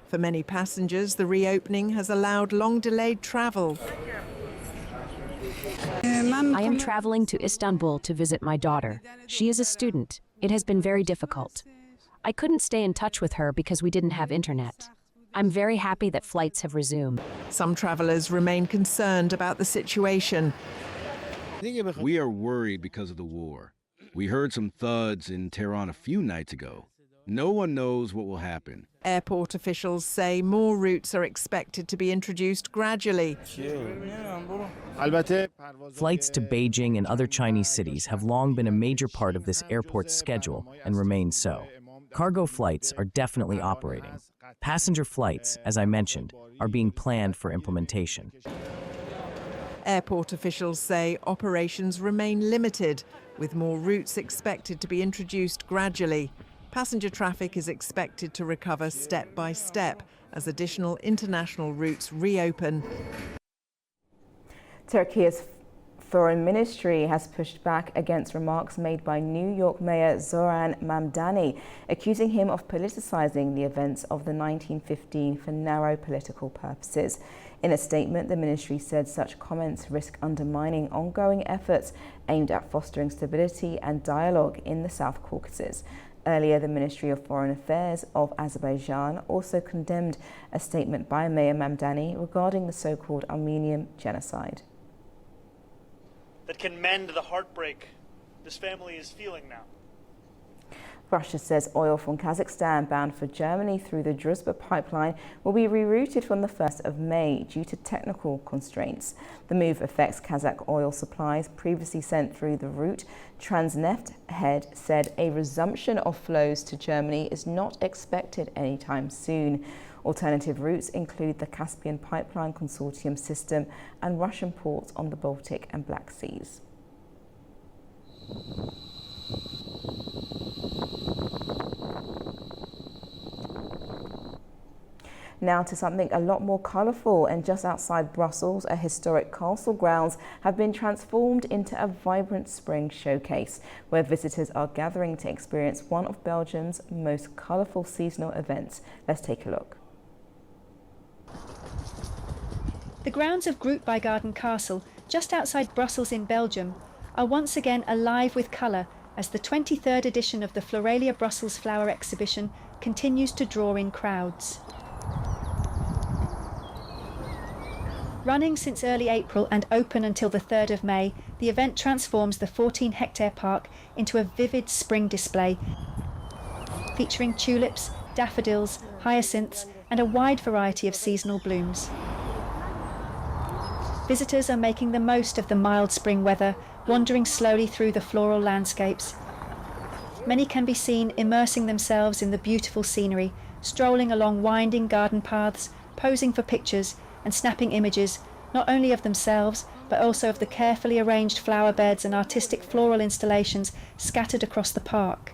For many passengers, the reopening has allowed long-delayed travel. I am traveling to Istanbul to visit my daughter. She is a student. It has been very difficult. I couldn't stay in touch with her because we didn't have internet. I'm very happy that flights have resumed. Some travelers remain concerned about the situation. We are worried because of the war. We heard some thuds in Tehran a few nights ago. No one knows what will happen. Airport officials say more routes are expected to be introduced gradually. Flights to Beijing and other Chinese cities have long been a major part of this airport's schedule and remain so. Cargo flights are definitely operating. Passenger flights, as I mentioned, are being planned for implementation. Airport officials say operations remain limited, with more routes expected to be introduced gradually. Passenger traffic is expected to recover step by step as additional international routes reopen. Turkey's Foreign Ministry has pushed back against remarks made by New York Mayor Zoran Mamdani, accusing him of politicizing the events of the 1915 for narrow political purposes. In a statement, the ministry said such comments risk undermining ongoing efforts aimed at fostering stability and dialogue in the South Caucasus. Earlier, the Ministry of Foreign Affairs of Azerbaijan also condemned a statement by Mayor Mamdani regarding the so-called Armenian genocide. That can mend the heartbreak this family is feeling now. Russia says oil from Kazakhstan bound for Germany through the Druzhba pipeline will be rerouted from the 1st of May due to technical constraints. The move affects Kazakh oil supplies previously sent through the route. Transneft head said a resumption of flows to Germany is not expected anytime soon. Alternative routes include the Caspian Pipeline Consortium system and Russian ports on the Baltic and Black Seas. Now to something a lot more colourful, and just outside Brussels, a historic castle grounds have been transformed into a vibrant spring showcase, where visitors are gathering to experience one of Belgium's most colourful seasonal events. Let's take a look. The grounds of Groot by Garden Castle, just outside Brussels in Belgium, are once again alive with colour as the 23rd edition of the Floralia Brussels Flower Exhibition continues to draw in crowds. Running since early April and open until the 3rd of May, the event transforms the 14-hectare park into a vivid spring display, featuring tulips, daffodils, hyacinths, and a wide variety of seasonal blooms. Visitors are making the most of the mild spring weather, wandering slowly through the floral landscapes. Many can be seen immersing themselves in the beautiful scenery, strolling along winding garden paths, posing for pictures, and snapping images, not only of themselves, but also of the carefully arranged flower beds and artistic floral installations scattered across the park.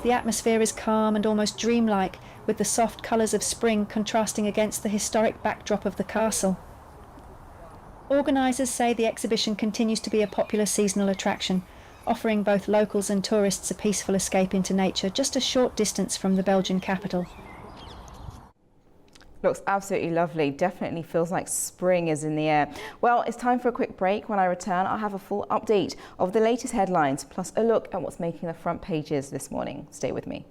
The atmosphere is calm and almost dreamlike, with the soft colours of spring contrasting against the historic backdrop of the castle. Organisers say the exhibition continues to be a popular seasonal attraction, offering both locals and tourists a peaceful escape into nature just a short distance from the Belgian capital. Looks absolutely lovely. Definitely feels like spring is in the air. Well, it's time for a quick break. When I return, I'll have a full update of the latest headlines, plus a look at what's making the front pages this morning. Stay with me.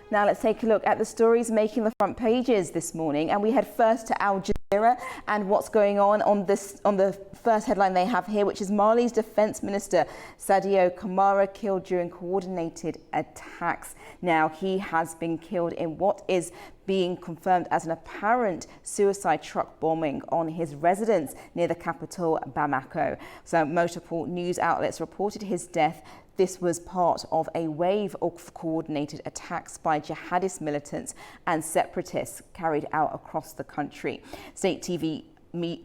Now let's take a look at the stories making the front pages this morning, and we head first to Al Jazeera and what's going on the first headline they have here, which is Mali's Defense Minister Sadio Kamara killed during coordinated attacks. Now he has been killed in what is being confirmed as an apparent suicide truck bombing on his residence near the capital Bamako. So multiple news outlets reported his death. This was part of a wave of coordinated attacks by jihadist militants and separatists carried out across the country. State TV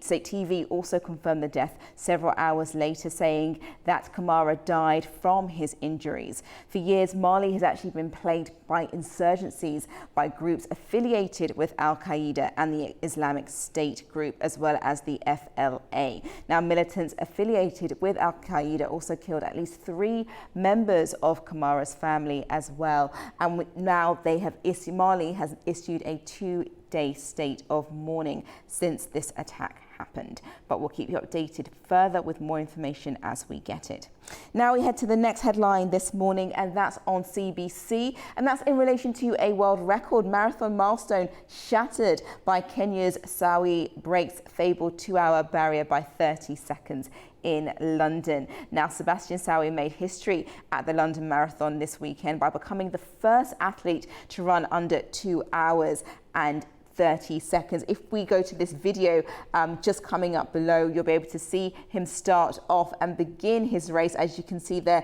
State TV also confirmed the death several hours later, saying that Camara died from his injuries. For years, Mali has actually been plagued by insurgencies by groups affiliated with Al-Qaeda and the Islamic State group, as well as the FLA. Now, militants affiliated with Al-Qaeda also killed at least 3 members of Camara's family as well. And now Mali has issued a 2-day state of mourning since this attack happened. But we'll keep you updated further with more information as we get it. Now we head to the next headline this morning, and that's on CBC, and that's in relation to a world record marathon milestone shattered by Kenya's Sawi breaks fabled 2-hour barrier by 30 seconds in London. Now, Sebastian Sawi made history at the London Marathon this weekend by becoming the first athlete to run under 2 hours and 30 seconds. If we go to this video just coming up below, you'll be able to see him start off and begin his race. As you can see there,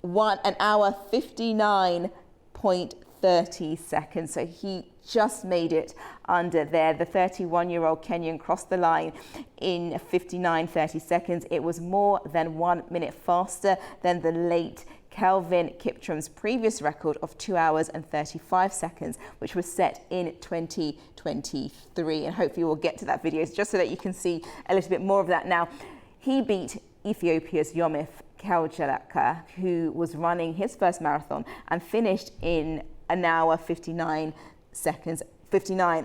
1 hour 59.30 seconds. So he just made it under there. The 31-year-old Kenyan crossed the line in 59.30 seconds. It was more than 1 minute faster than the late Kelvin Kiptrum's previous record of 2 hours and 35 seconds, which was set in 2023. And hopefully we'll get to that video just so that you can see a little bit more of that. Now, he beat Ethiopia's Yomif Keljalaka, who was running his first marathon and finished in 1 hour 59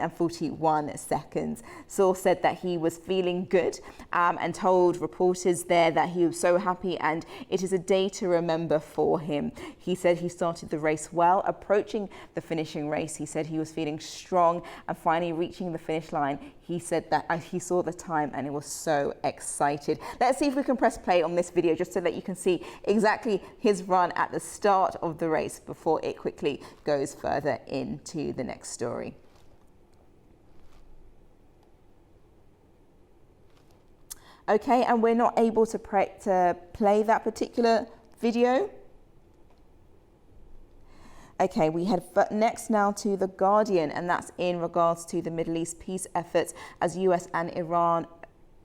and 41 seconds. Source said that he was feeling good and told reporters there that he was so happy and it is a day to remember for him. He said he started the race well. Approaching the finishing race, he said he was feeling strong, and finally reaching the finish line, he said that he saw the time and he was so excited. Let's see if we can press play on this video just so that you can see exactly his run at the start of the race before it quickly goes further into the next story. Okay, and we're not able to play that particular video. Okay, we head next now to The Guardian, and that's in regards to the Middle East peace efforts as US and Iran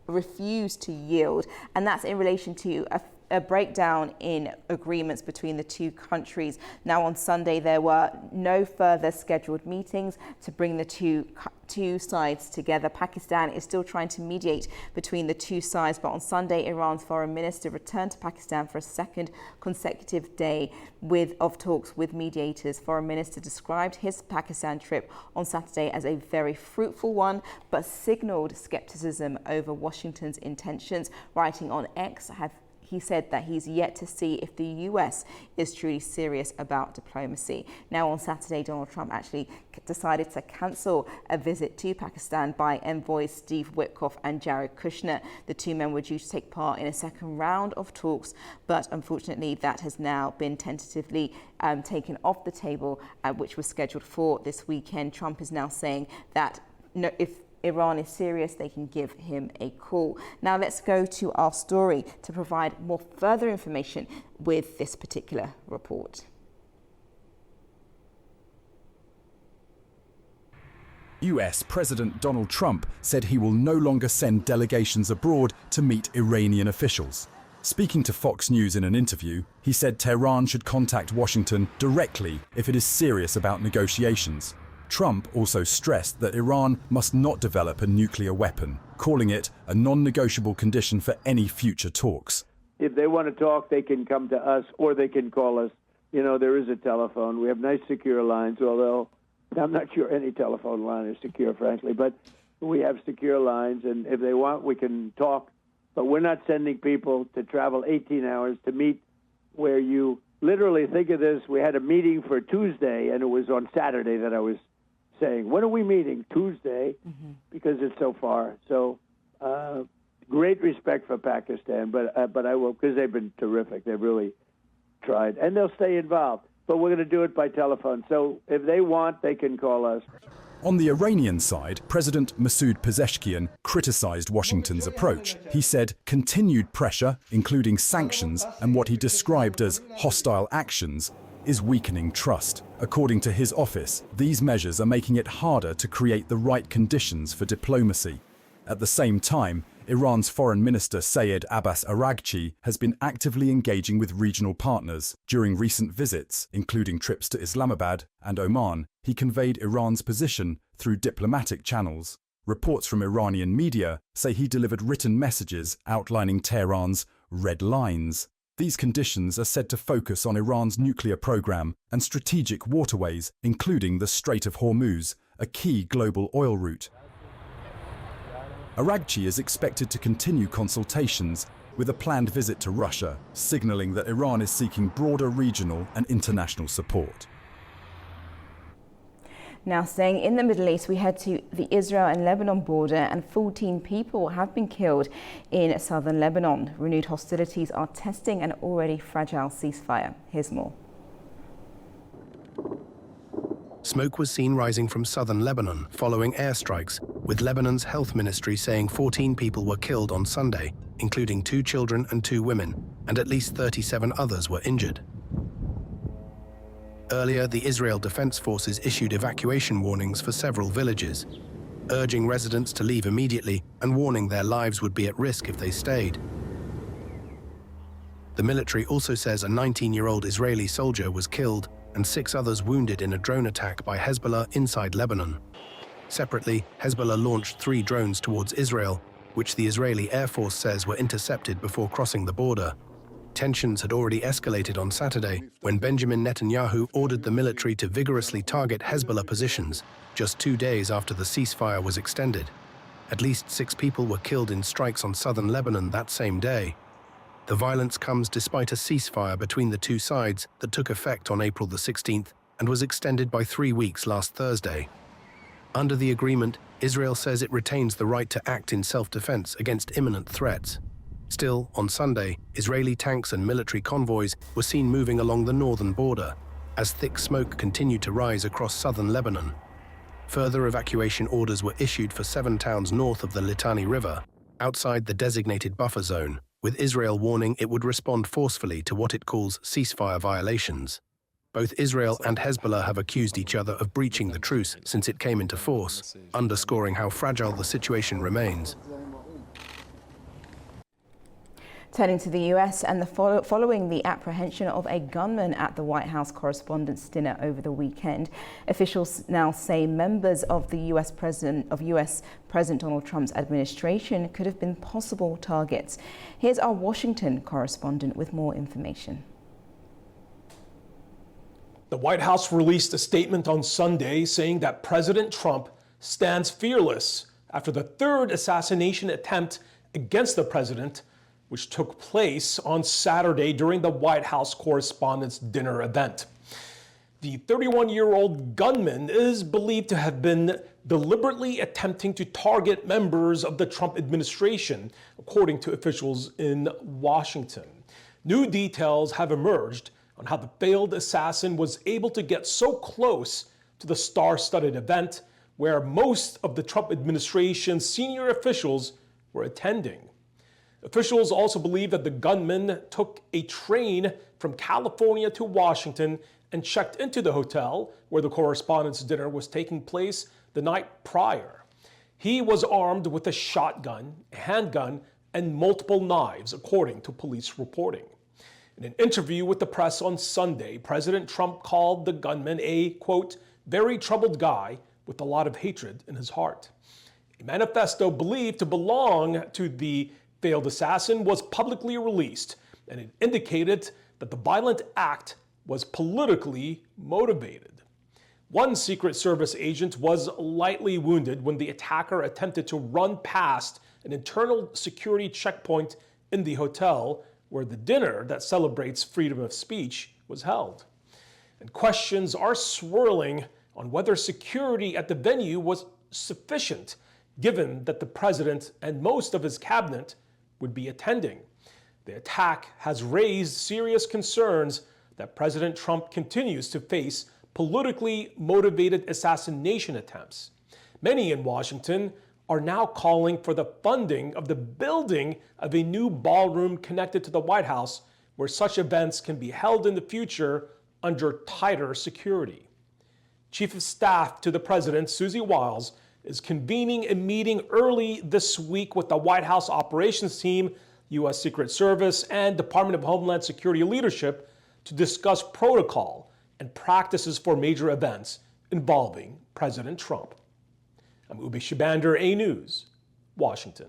refuse to yield. And that's in relation to a breakdown in agreements between the two countries. Now, on Sunday, there were no further scheduled meetings to bring the two sides together. Pakistan is still trying to mediate between the two sides, but on Sunday, Iran's foreign minister returned to Pakistan for a second consecutive day of talks with mediators. Foreign minister described his Pakistan trip on Saturday as a very fruitful one, but signaled skepticism over Washington's intentions. Writing on X, he said that he's yet to see if the US is truly serious about diplomacy. Now, on Saturday, Donald Trump actually decided to cancel a visit to Pakistan by envoys Steve Witkoff and Jared Kushner. The two men were due to take part in a second round of talks, but unfortunately that has now been tentatively taken off the table, which was scheduled for this weekend. Trump is now saying that if Iran is serious, they can give him a call. Now let's go to our story to provide more further information with this particular report. US President Donald Trump said he will no longer send delegations abroad to meet Iranian officials. Speaking to Fox News in an interview, he said Tehran should contact Washington directly if it is serious about negotiations. Trump also stressed that Iran must not develop a nuclear weapon, calling it a non-negotiable condition for any future talks. If they want to talk, they can come to us or they can call us. You know, there is a telephone. We have nice secure lines, although I'm not sure any telephone line is secure, frankly. But we have secure lines, and if they want, we can talk. But we're not sending people to travel 18 hours to meet where you literally think of this. We had a meeting for Tuesday, and it was on Saturday that I was saying, when are we meeting? Tuesday, because it's so far. So great respect for Pakistan, but I will, because they've been terrific. They've really tried, and they'll stay involved. But we're going to do it by telephone. So if they want, they can call us. On the Iranian side, President Masoud Pezeshkian criticized Washington's approach. He said continued pressure, including sanctions and what he described as hostile actions, is weakening trust. According to his office, these measures are making it harder to create the right conditions for diplomacy. At the same time, Iran's Foreign Minister Sayed Abbas Araghchi has been actively engaging with regional partners. During recent visits, including trips to Islamabad and Oman, he conveyed Iran's position through diplomatic channels. Reports from Iranian media say he delivered written messages outlining Tehran's red lines. These conditions are said to focus on Iran's nuclear program and strategic waterways, including the Strait of Hormuz, a key global oil route. Araghchi is expected to continue consultations with a planned visit to Russia, signaling that Iran is seeking broader regional and international support. Now, staying in the Middle East, we head to the Israel and Lebanon border, and 14 people have been killed in southern Lebanon. Renewed hostilities are testing an already fragile ceasefire. Here's more. Smoke was seen rising from southern Lebanon following airstrikes, with Lebanon's health ministry saying 14 people were killed on Sunday, including 2 children and 2 women, and at least 37 others were injured. Earlier, the Israel Defense Forces issued evacuation warnings for several villages, urging residents to leave immediately and warning their lives would be at risk if they stayed. The military also says a 19-year-old Israeli soldier was killed and 6 others wounded in a drone attack by Hezbollah inside Lebanon. Separately, Hezbollah launched 3 drones towards Israel, which the Israeli Air Force says were intercepted before crossing the border. Tensions had already escalated on Saturday when Benjamin Netanyahu ordered the military to vigorously target Hezbollah positions, just 2 days after the ceasefire was extended. At least 6 people were killed in strikes on southern Lebanon that same day. The violence comes despite a ceasefire between the 2 sides that took effect on April the 16th and was extended by 3 weeks last Thursday. Under the agreement, Israel says it retains the right to act in self-defense against imminent threats. Still, on Sunday, Israeli tanks and military convoys were seen moving along the northern border, as thick smoke continued to rise across southern Lebanon. Further evacuation orders were issued for 7 towns north of the Litani River, outside the designated buffer zone, with Israel warning it would respond forcefully to what it calls ceasefire violations. Both Israel and Hezbollah have accused each other of breaching the truce since it came into force, underscoring how fragile the situation remains. Turning to the US, and following the apprehension of a gunman at the White House Correspondents' Dinner over the weekend, officials now say members of the US President Donald Trump's administration could have been possible targets. Here's our Washington correspondent with more information. The White House released a statement on Sunday saying that President Trump stands fearless after the 3rd assassination attempt against the president, which took place on Saturday during the White House Correspondents' Dinner event. The 31-year-old gunman is believed to have been deliberately attempting to target members of the Trump administration, according to officials in Washington. New details have emerged on how the failed assassin was able to get so close to the star-studded event where most of the Trump administration's senior officials were attending. Officials also believe that the gunman took a train from California to Washington and checked into the hotel where the Correspondents' Dinner was taking place the night prior. He was armed with a shotgun, a handgun, and multiple knives, according to police reporting. In an interview with the press on Sunday, President Trump called the gunman a, quote, very troubled guy with a lot of hatred in his heart. A manifesto believed to belong to the failed assassin was publicly released, and it indicated that the violent act was politically motivated. One Secret Service agent was lightly wounded when the attacker attempted to run past an internal security checkpoint in the hotel where the dinner that celebrates freedom of speech was held. And questions are swirling on whether security at the venue was sufficient, given that the president and most of his cabinet would be attending. The attack has raised serious concerns that President Trump continues to face politically motivated assassination attempts. Many in Washington are now calling for the funding of the building of a new ballroom connected to the White House where such events can be held in the future under tighter security. Chief of Staff to the President, Susie Wiles, is convening a meeting early this week with the White House operations team, U.S. Secret Service, and Department of Homeland Security leadership to discuss protocol and practices for major events involving President Trump. I'm Ube Shibander, A News, Washington.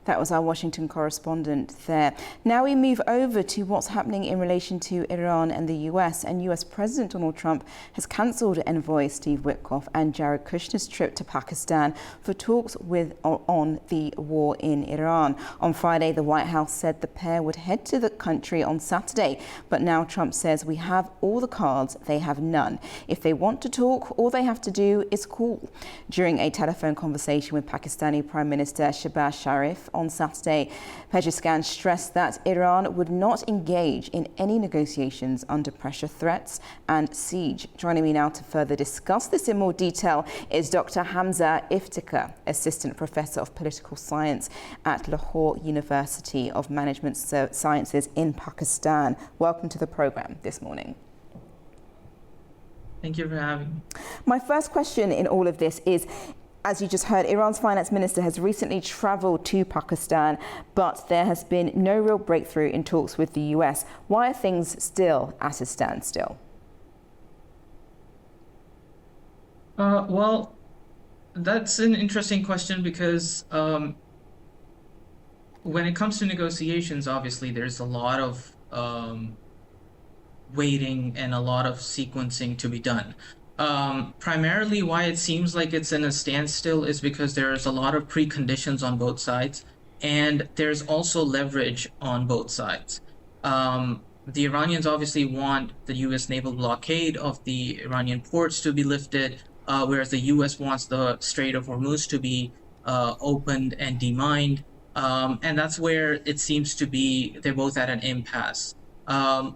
That was our Washington correspondent there. Now we move over to what's happening in relation to Iran and the US. And US President Donald Trump has cancelled envoy Steve Witkoff and Jared Kushner's trip to Pakistan for talks on the war in Iran. On Friday, the White House said the pair would head to the country on Saturday. But now Trump says we have all the cards, they have none. If they want to talk, all they have to do is call. During a telephone conversation with Pakistani Prime Minister Shehbaz Sharif on Saturday, Pezeshkian stressed that Iran would not engage in any negotiations under pressure, threats and siege. Joining me now to further discuss this in more detail is Dr. Hamza Iftikhar, Assistant Professor of Political Science at Lahore University of Management Sciences in Pakistan. Welcome to the program this morning. Thank you for having me. My first question in all of this is, as you just heard, Iran's finance minister has recently traveled to Pakistan, but there has been no real breakthrough in talks with the US. Why are things still at a standstill? Well, that's an interesting question because when it comes to negotiations, obviously there's a lot of waiting and a lot of sequencing to be done. Primarily why it seems like it's in a standstill is because there's a lot of preconditions on both sides, and there's also leverage on both sides. The Iranians obviously want the U.S. naval blockade of the Iranian ports to be lifted, whereas the U.S. wants the Strait of Hormuz to be opened and demined. And that's where it seems to be they're both at an impasse.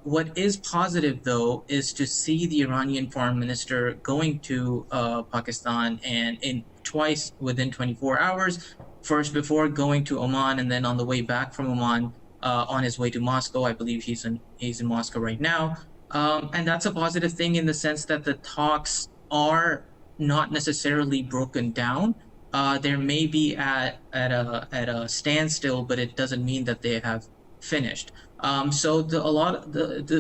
What is positive, though, is to see the Iranian foreign minister going to Pakistan and twice within 24 hours, first before going to Oman and then on the way back from Oman on his way to Moscow. I believe he's in Moscow right now. And that's a positive thing in the sense that the talks are not necessarily broken down. There may be at a standstill, but it doesn't mean that they have finished. So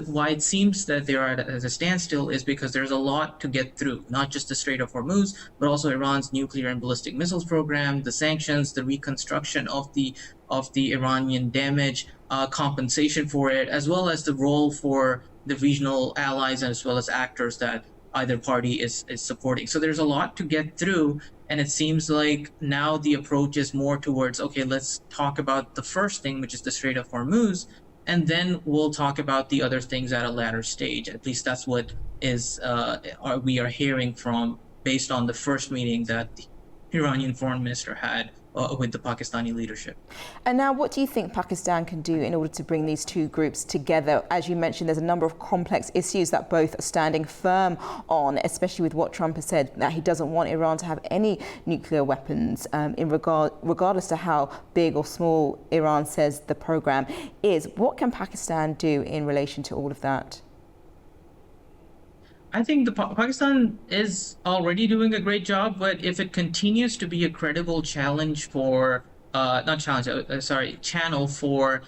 why it seems that they are at a standstill is because there's a lot to get through, not just the Strait of Hormuz, but also Iran's nuclear and ballistic missiles program, the sanctions, the reconstruction of the Iranian damage, compensation for it, as well as the role for the regional allies and as well as actors that either party is supporting. So there's a lot to get through. And it seems like now the approach is more towards, okay, let's talk about the first thing, which is the Strait of Hormuz, and then we'll talk about the other things at a later stage. At least that's what we are hearing from, based on the first meeting that the Iranian foreign minister had with the Pakistani leadership. And now, what do you think Pakistan can do in order to bring these two groups together? As you mentioned, there's a number of complex issues that both are standing firm on, especially with what Trump has said, that he doesn't want Iran to have any nuclear weapons, regardless to how big or small Iran says the program is. What can Pakistan do in relation to all of that? I think Pakistan is already doing a great job, but if it continues to be a credible challenge for, channel for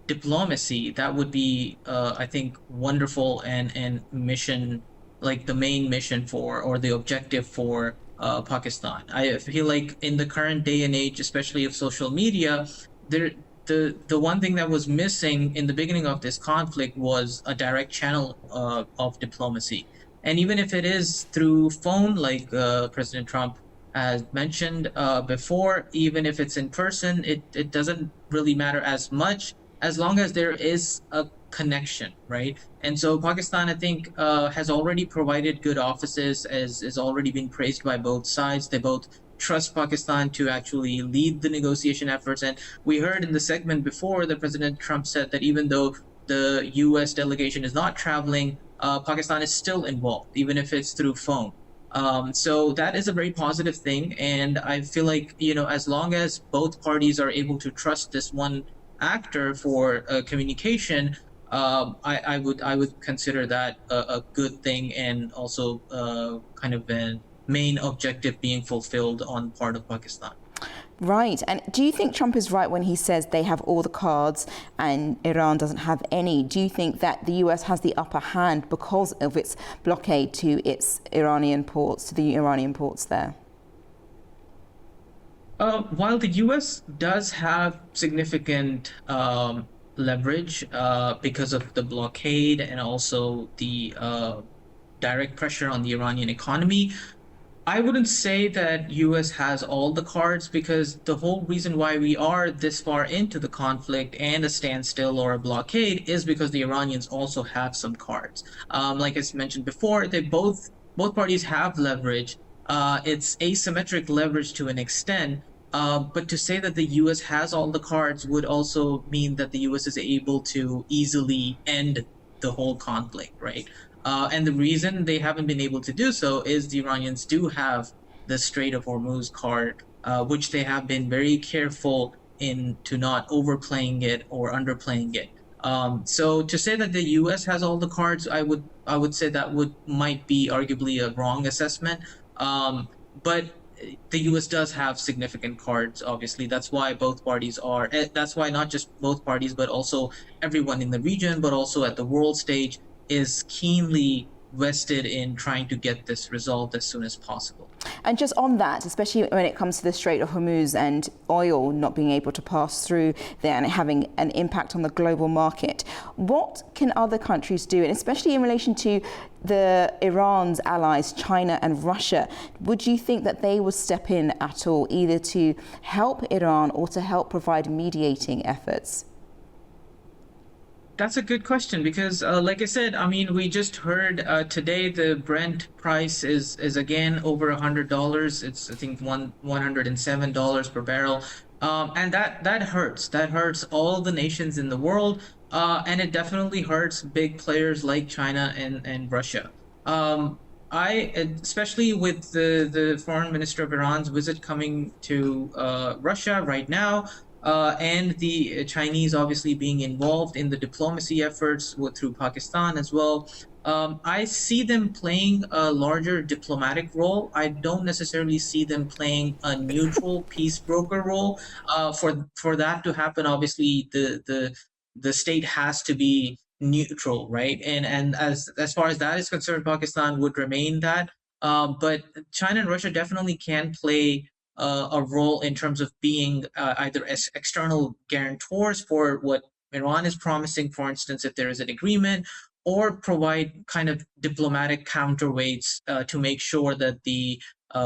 diplomacy, that would be, I think, wonderful and mission, like the main mission for, or the objective for Pakistan. I feel like in the current day and age, especially of social media, the one thing that was missing in the beginning of this conflict was a direct channel of diplomacy. And even if it is through phone, like President Trump has mentioned before, even if it's in person, it doesn't really matter as much as long as there is a connection, right? And so Pakistan, I think, has already provided good offices, as is already been praised by both sides. They both trust Pakistan to actually lead the negotiation efforts. And we heard in the segment before that President Trump said that even though the U.S. delegation is not traveling, Pakistan is still involved, even if it's through phone. So that is a very positive thing. And I feel like, as long as both parties are able to trust this one actor for communication, I would consider that a good thing, and also kind of a main objective being fulfilled on part of Pakistan. Right. And do you think Trump is right when he says they have all the cards and Iran doesn't have any? Do you think that the US has the upper hand because of its blockade to its Iranian ports, to the Iranian ports there? While the US does have significant leverage because of the blockade and also the direct pressure on the Iranian economy, I wouldn't say that US has all the cards, because the whole reason why we are this far into the conflict and a standstill or a blockade is because the Iranians also have some cards. Like I mentioned before, they both parties have leverage. It's asymmetric leverage to an extent. But to say that the US has all the cards would also mean that the US is able to easily end the whole conflict, right? And the reason they haven't been able to do so is the Iranians do have the Strait of Hormuz card, which they have been very careful to not overplaying it or underplaying it. So to say that the U.S. has all the cards, I would say that might be arguably a wrong assessment. But the U.S. does have significant cards, obviously. That's why both parties are. That's why not just both parties, but also everyone in the region, but also at the world stage, is keenly vested in trying to get this resolved as soon as possible. And just on that, especially when it comes to the Strait of Hormuz and oil not being able to pass through there and having an impact on the global market, what can other countries do, and especially in relation to Iran's allies, China and Russia? Would you think that they would step in at all, either to help Iran or to help provide mediating efforts? That's a good question, because like I said, I mean, we just heard today the Brent price is again over $100. It's, I think, $107 per barrel. And that hurts. That hurts all the nations in the world. And it definitely hurts big players like China and Russia. Especially with the foreign minister of Iran's visit coming to Russia right now, and the Chinese obviously being involved in the diplomacy efforts through Pakistan as well. I see them playing a larger diplomatic role. I don't necessarily see them playing a neutral peace broker role. For that to happen, obviously the state has to be neutral, right? And as far as that is concerned, Pakistan would remain that. But China and Russia definitely can play a role in terms of being either as external guarantors for what Iran is promising, for instance, if there is an agreement, or provide kind of diplomatic counterweights to make sure that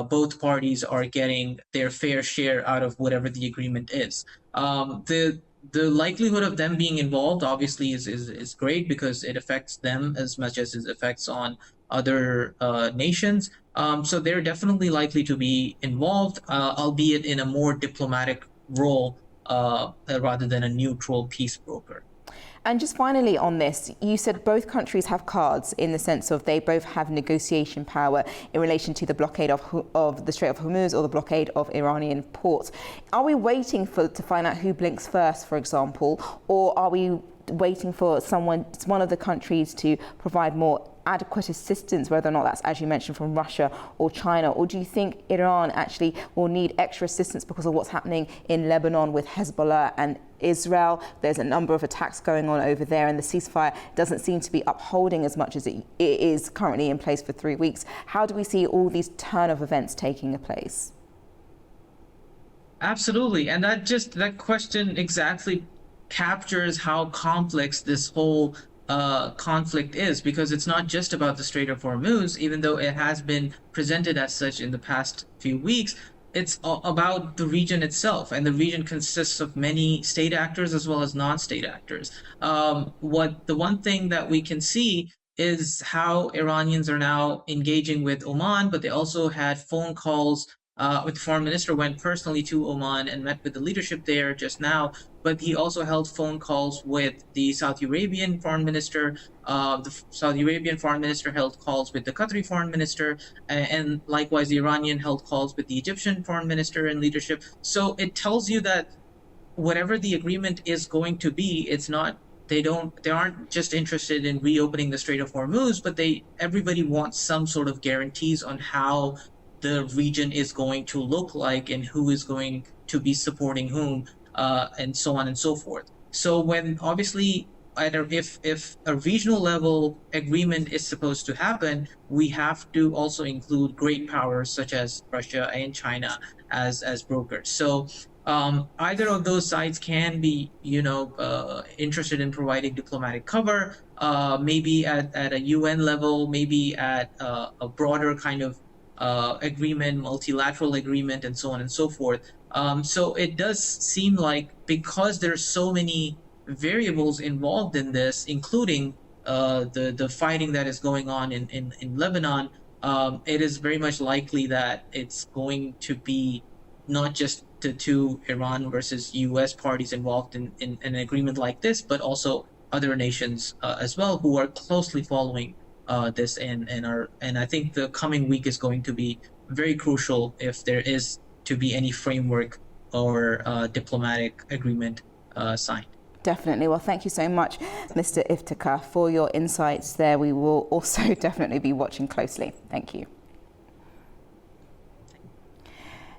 both parties are getting their fair share out of whatever the agreement is. The likelihood of them being involved obviously is great, because it affects them as much as it affects on other nations. So they're definitely likely to be involved, albeit in a more diplomatic role rather than a neutral peace broker. And just finally on this, you said both countries have cards in the sense of they both have negotiation power in relation to the blockade of the Strait of Hormuz or the blockade of Iranian ports. Are we waiting to find out who blinks first, for example, or are we waiting for one of the countries to provide more adequate assistance, whether or not that's, as you mentioned, from Russia or China? Or do you think Iran actually will need extra assistance because of what's happening in Lebanon with Hezbollah and Israel? There's a number of attacks going on over there, and the ceasefire doesn't seem to be upholding as much as it is currently in place for 3 weeks. How do we see all these turn of events taking place? Absolutely. And that question exactly captures how complex this whole conflict is, because it's not just about the Strait of Hormuz, even though it has been presented as such in the past few weeks. It's about the region itself, and the region consists of many state actors as well as non-state actors. The one thing that we can see is how Iranians are now engaging with Oman, but they also had phone calls with the foreign minister, went personally to Oman and met with the leadership there just now. But he also held phone calls with the Saudi Arabian foreign minister. The Saudi Arabian foreign minister held calls with the Qatari foreign minister, and likewise the Iranian held calls with the Egyptian foreign minister and leadership. So it tells you that whatever the agreement is going to be, they aren't just interested in reopening the Strait of Hormuz, but everybody wants some sort of guarantees on how the region is going to look like and who is going to be supporting whom, and so on and so forth. So when obviously if a regional level agreement is supposed to happen, we have to also include great powers such as Russia and China as brokers. So either of those sides can be, interested in providing diplomatic cover, maybe at a UN level, maybe at a broader kind of agreement, multilateral agreement, and so on and so forth. So it does seem like, because there's so many variables involved in this, including the fighting that is going on in Lebanon, it is very much likely that it's going to be not just the two Iran versus US parties involved in an agreement like this, but also other nations as well, who are closely following this and I think the coming week is going to be very crucial if there is to be any framework or diplomatic agreement signed. Definitely. Well, thank you so much, Mr. Iftikhar, for your insights there. We will also definitely be watching closely. Thank you.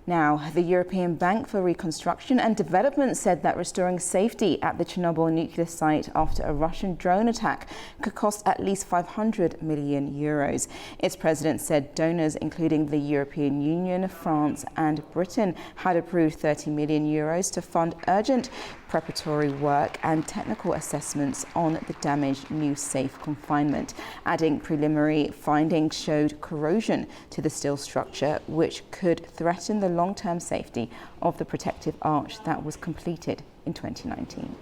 Now, the European Bank for Reconstruction and Development said that restoring safety at the Chernobyl nuclear site after a Russian drone attack could cost at least 500 million euros. Its president said donors, including the European Union, France and Britain, had approved 30 million euros to fund urgent preparatory work and technical assessments on the damaged new safe confinement, adding preliminary findings showed corrosion to the steel structure, which could threaten the long-term safety of the protective arch that was completed in 2019.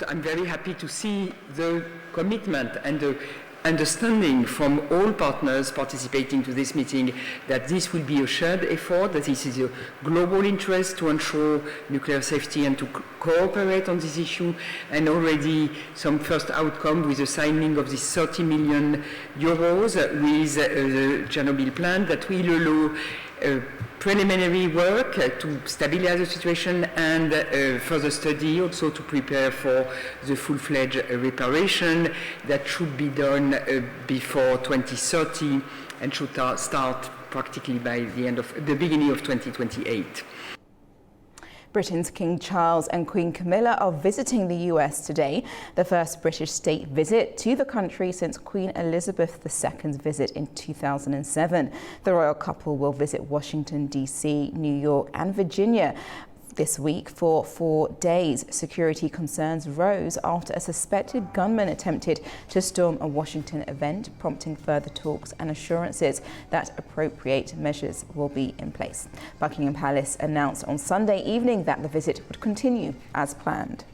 I'm very happy to see the commitment and the understanding from all partners participating to this meeting that this will be a shared effort, that this is a global interest to ensure nuclear safety and to cooperate on this issue, and already some first outcome with the signing of this 30 million euros with the Chernobyl plan that will allow preliminary work to stabilize the situation and further study also to prepare for the full-fledged reparation that should be done before 2030 and should start practically by the beginning of 2028. Britain's King Charles and Queen Camilla are visiting the US today, the first British state visit to the country since Queen Elizabeth II's visit in 2007. The royal couple will visit Washington, D.C., New York and Virginia this week for 4 days. Security concerns rose after a suspected gunman attempted to storm a Washington event, prompting further talks and assurances that appropriate measures will be in place. Buckingham Palace announced on Sunday evening that the visit would continue as planned.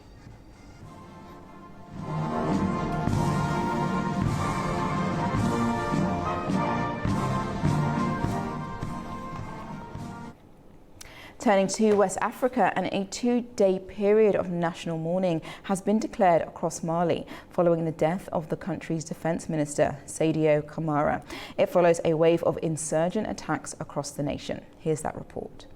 Turning to West Africa, and a 2-day period of national mourning has been declared across Mali following the death of the country's defense minister, Sadio Kamara. It follows a wave of insurgent attacks across the nation. Here's that report.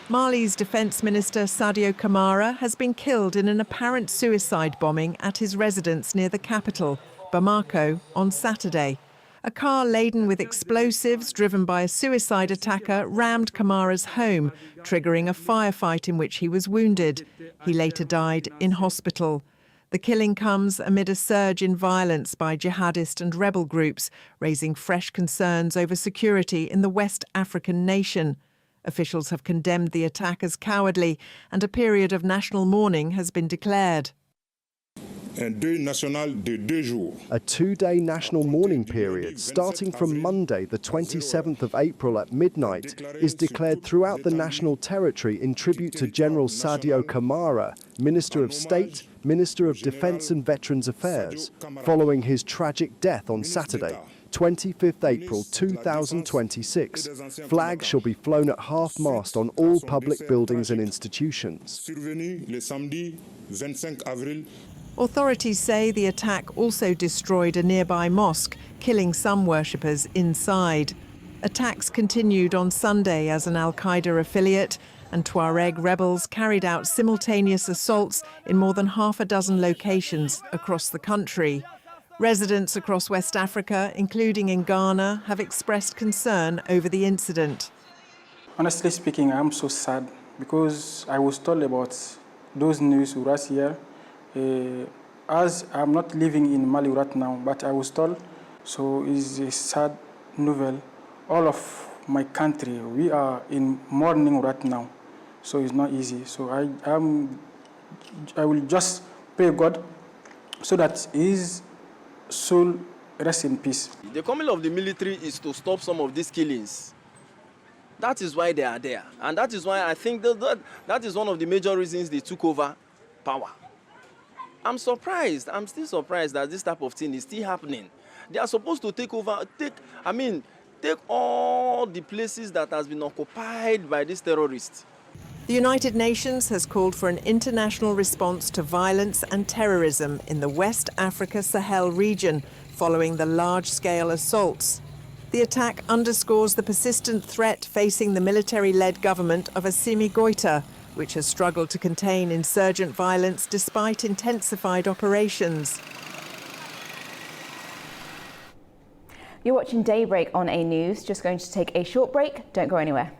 Mali's defense minister, Sadio Kamara, has been killed in an apparent suicide bombing at his residence near the capital, Bamako, on Saturday. A car laden with explosives driven by a suicide attacker rammed Kamara's home, triggering a firefight in which he was wounded. He later died in hospital. The killing comes amid a surge in violence by jihadist and rebel groups, raising fresh concerns over security in the West African nation. Officials have condemned the attack as cowardly, and a period of national mourning has been declared. A 2-day national mourning period starting from Monday, the 27th of April at midnight, is declared throughout the national territory in tribute to General Sadio Kamara, Minister of State, Minister of Defence and Veterans Affairs, following his tragic death on Saturday, 25th April 2026. Flags shall be flown at half-mast on all public buildings and institutions. Authorities say the attack also destroyed a nearby mosque, killing some worshippers inside. Attacks continued on Sunday as an al-Qaeda affiliate and Tuareg rebels carried out simultaneous assaults in more than half a dozen locations across the country. Residents across West Africa, including in Ghana, have expressed concern over the incident. Honestly speaking, I'm so sad because I was told about those news last year. As I'm not living in Mali right now, but I was told, so it's a sad novel. All of my country, we are in mourning right now, so it's not easy. So I will just pray God so that his soul rest in peace. The coming of the military is to stop some of these killings. That is why they are there. And that is why I think that is one of the major reasons they took over power. I'm surprised. I'm still surprised that this type of thing is still happening. They are supposed to take all the places that has been occupied by these terrorists. The United Nations has called for an international response to violence and terrorism in the West Africa Sahel region following the large-scale assaults. The attack underscores the persistent threat facing the military-led government of Assimi Goïta, which has struggled to contain insurgent violence despite intensified operations. You're watching Daybreak on A News. Just going to take a short break. Don't go anywhere.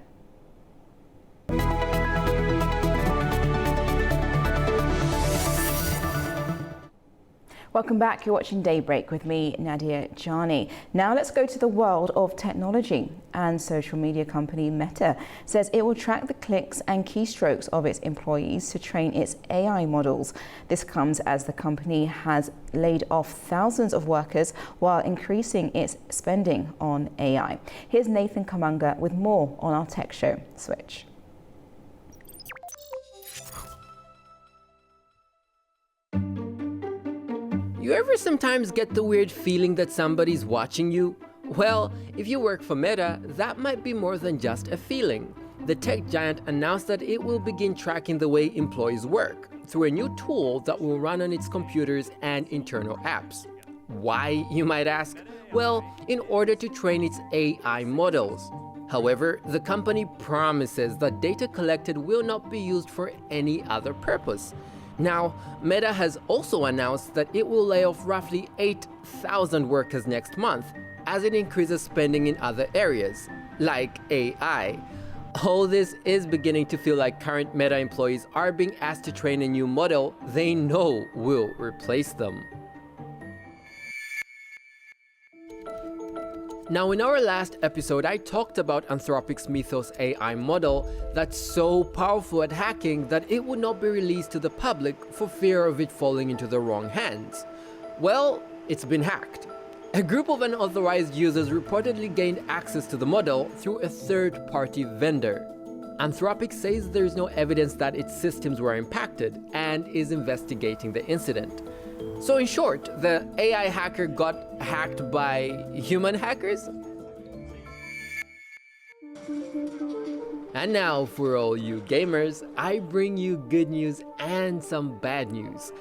Welcome back. You're watching Daybreak with me, Nadia Jani. Now let's go to the world of technology. And social media company Meta says it will track the clicks and keystrokes of its employees to train its AI models. This comes as the company has laid off thousands of workers while increasing its spending on AI. Here's Nathan Kamanga with more on our tech show, Switch. You ever sometimes get the weird feeling that somebody's watching you? Well, if you work for Meta, that might be more than just a feeling. The tech giant announced that it will begin tracking the way employees work through a new tool that will run on its computers and internal apps. Why, you might ask? Well, in order to train its AI models. However, the company promises that data collected will not be used for any other purpose. Now, Meta has also announced that it will lay off roughly 8,000 workers next month as it increases spending in other areas, like AI. All this is beginning to feel like current Meta employees are being asked to train a new model they know will replace them. Now, in our last episode, I talked about Anthropic's Mythos AI model that's so powerful at hacking that it would not be released to the public for fear of it falling into the wrong hands. Well, it's been hacked. A group of unauthorized users reportedly gained access to the model through a third-party vendor. Anthropic says there is no evidence that its systems were impacted and is investigating the incident. So in short, the AI hacker got hacked by human hackers? And now, for all you gamers, I bring you good news and some bad news.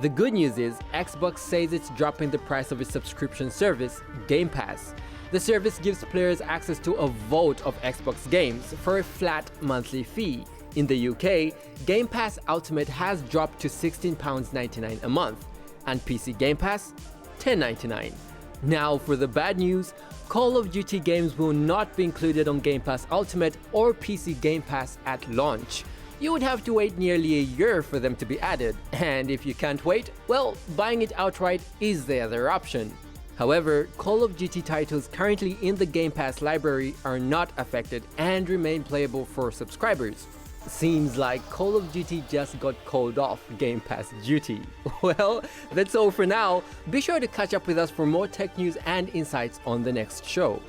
The good news is Xbox says it's dropping the price of its subscription service, Game Pass. The service gives players access to a vault of Xbox games for a flat monthly fee. In the UK, Game Pass Ultimate has dropped to £16.99 a month, and PC Game Pass, $10.99. Now for the bad news, Call of Duty games will not be included on Game Pass Ultimate or PC Game Pass at launch. You would have to wait nearly a year for them to be added, and if you can't wait, well, buying it outright is the other option. However, Call of Duty titles currently in the Game Pass library are not affected and remain playable for subscribers. Seems like Call of Duty just got called off Game Pass duty. Well, that's all for now. Be sure to catch up with us for more tech news and insights on the next show.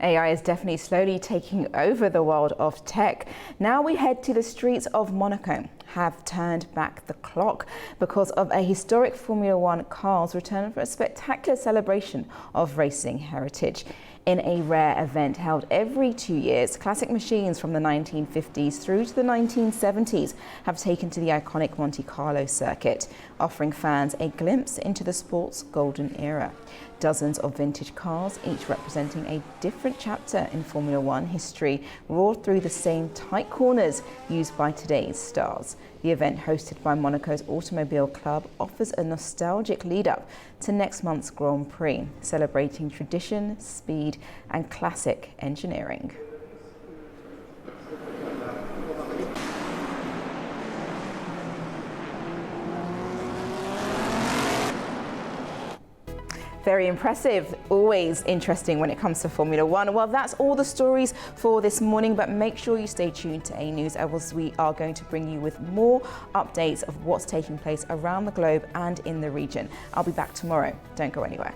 AI is definitely slowly taking over the world of tech. Now we head to the streets of Monaco, have turned back the clock because of a historic Formula One car's return for a spectacular celebration of racing heritage. In a rare event held every 2 years, classic machines from the 1950s through to the 1970s have taken to the iconic Monte Carlo circuit, offering fans a glimpse into the sport's golden era. Dozens of vintage cars, each representing a different chapter in Formula One history, roared through the same tight corners used by today's stars. The event, hosted by Monaco's Automobile Club, offers a nostalgic lead-up to next month's Grand Prix, celebrating tradition, speed, and classic engineering. Very impressive, always interesting when it comes to Formula One. Well, that's all the stories for this morning, but make sure you stay tuned to A News, as we are going to bring you with more updates of what's taking place around the globe and in the region. I'll be back tomorrow. Don't go anywhere.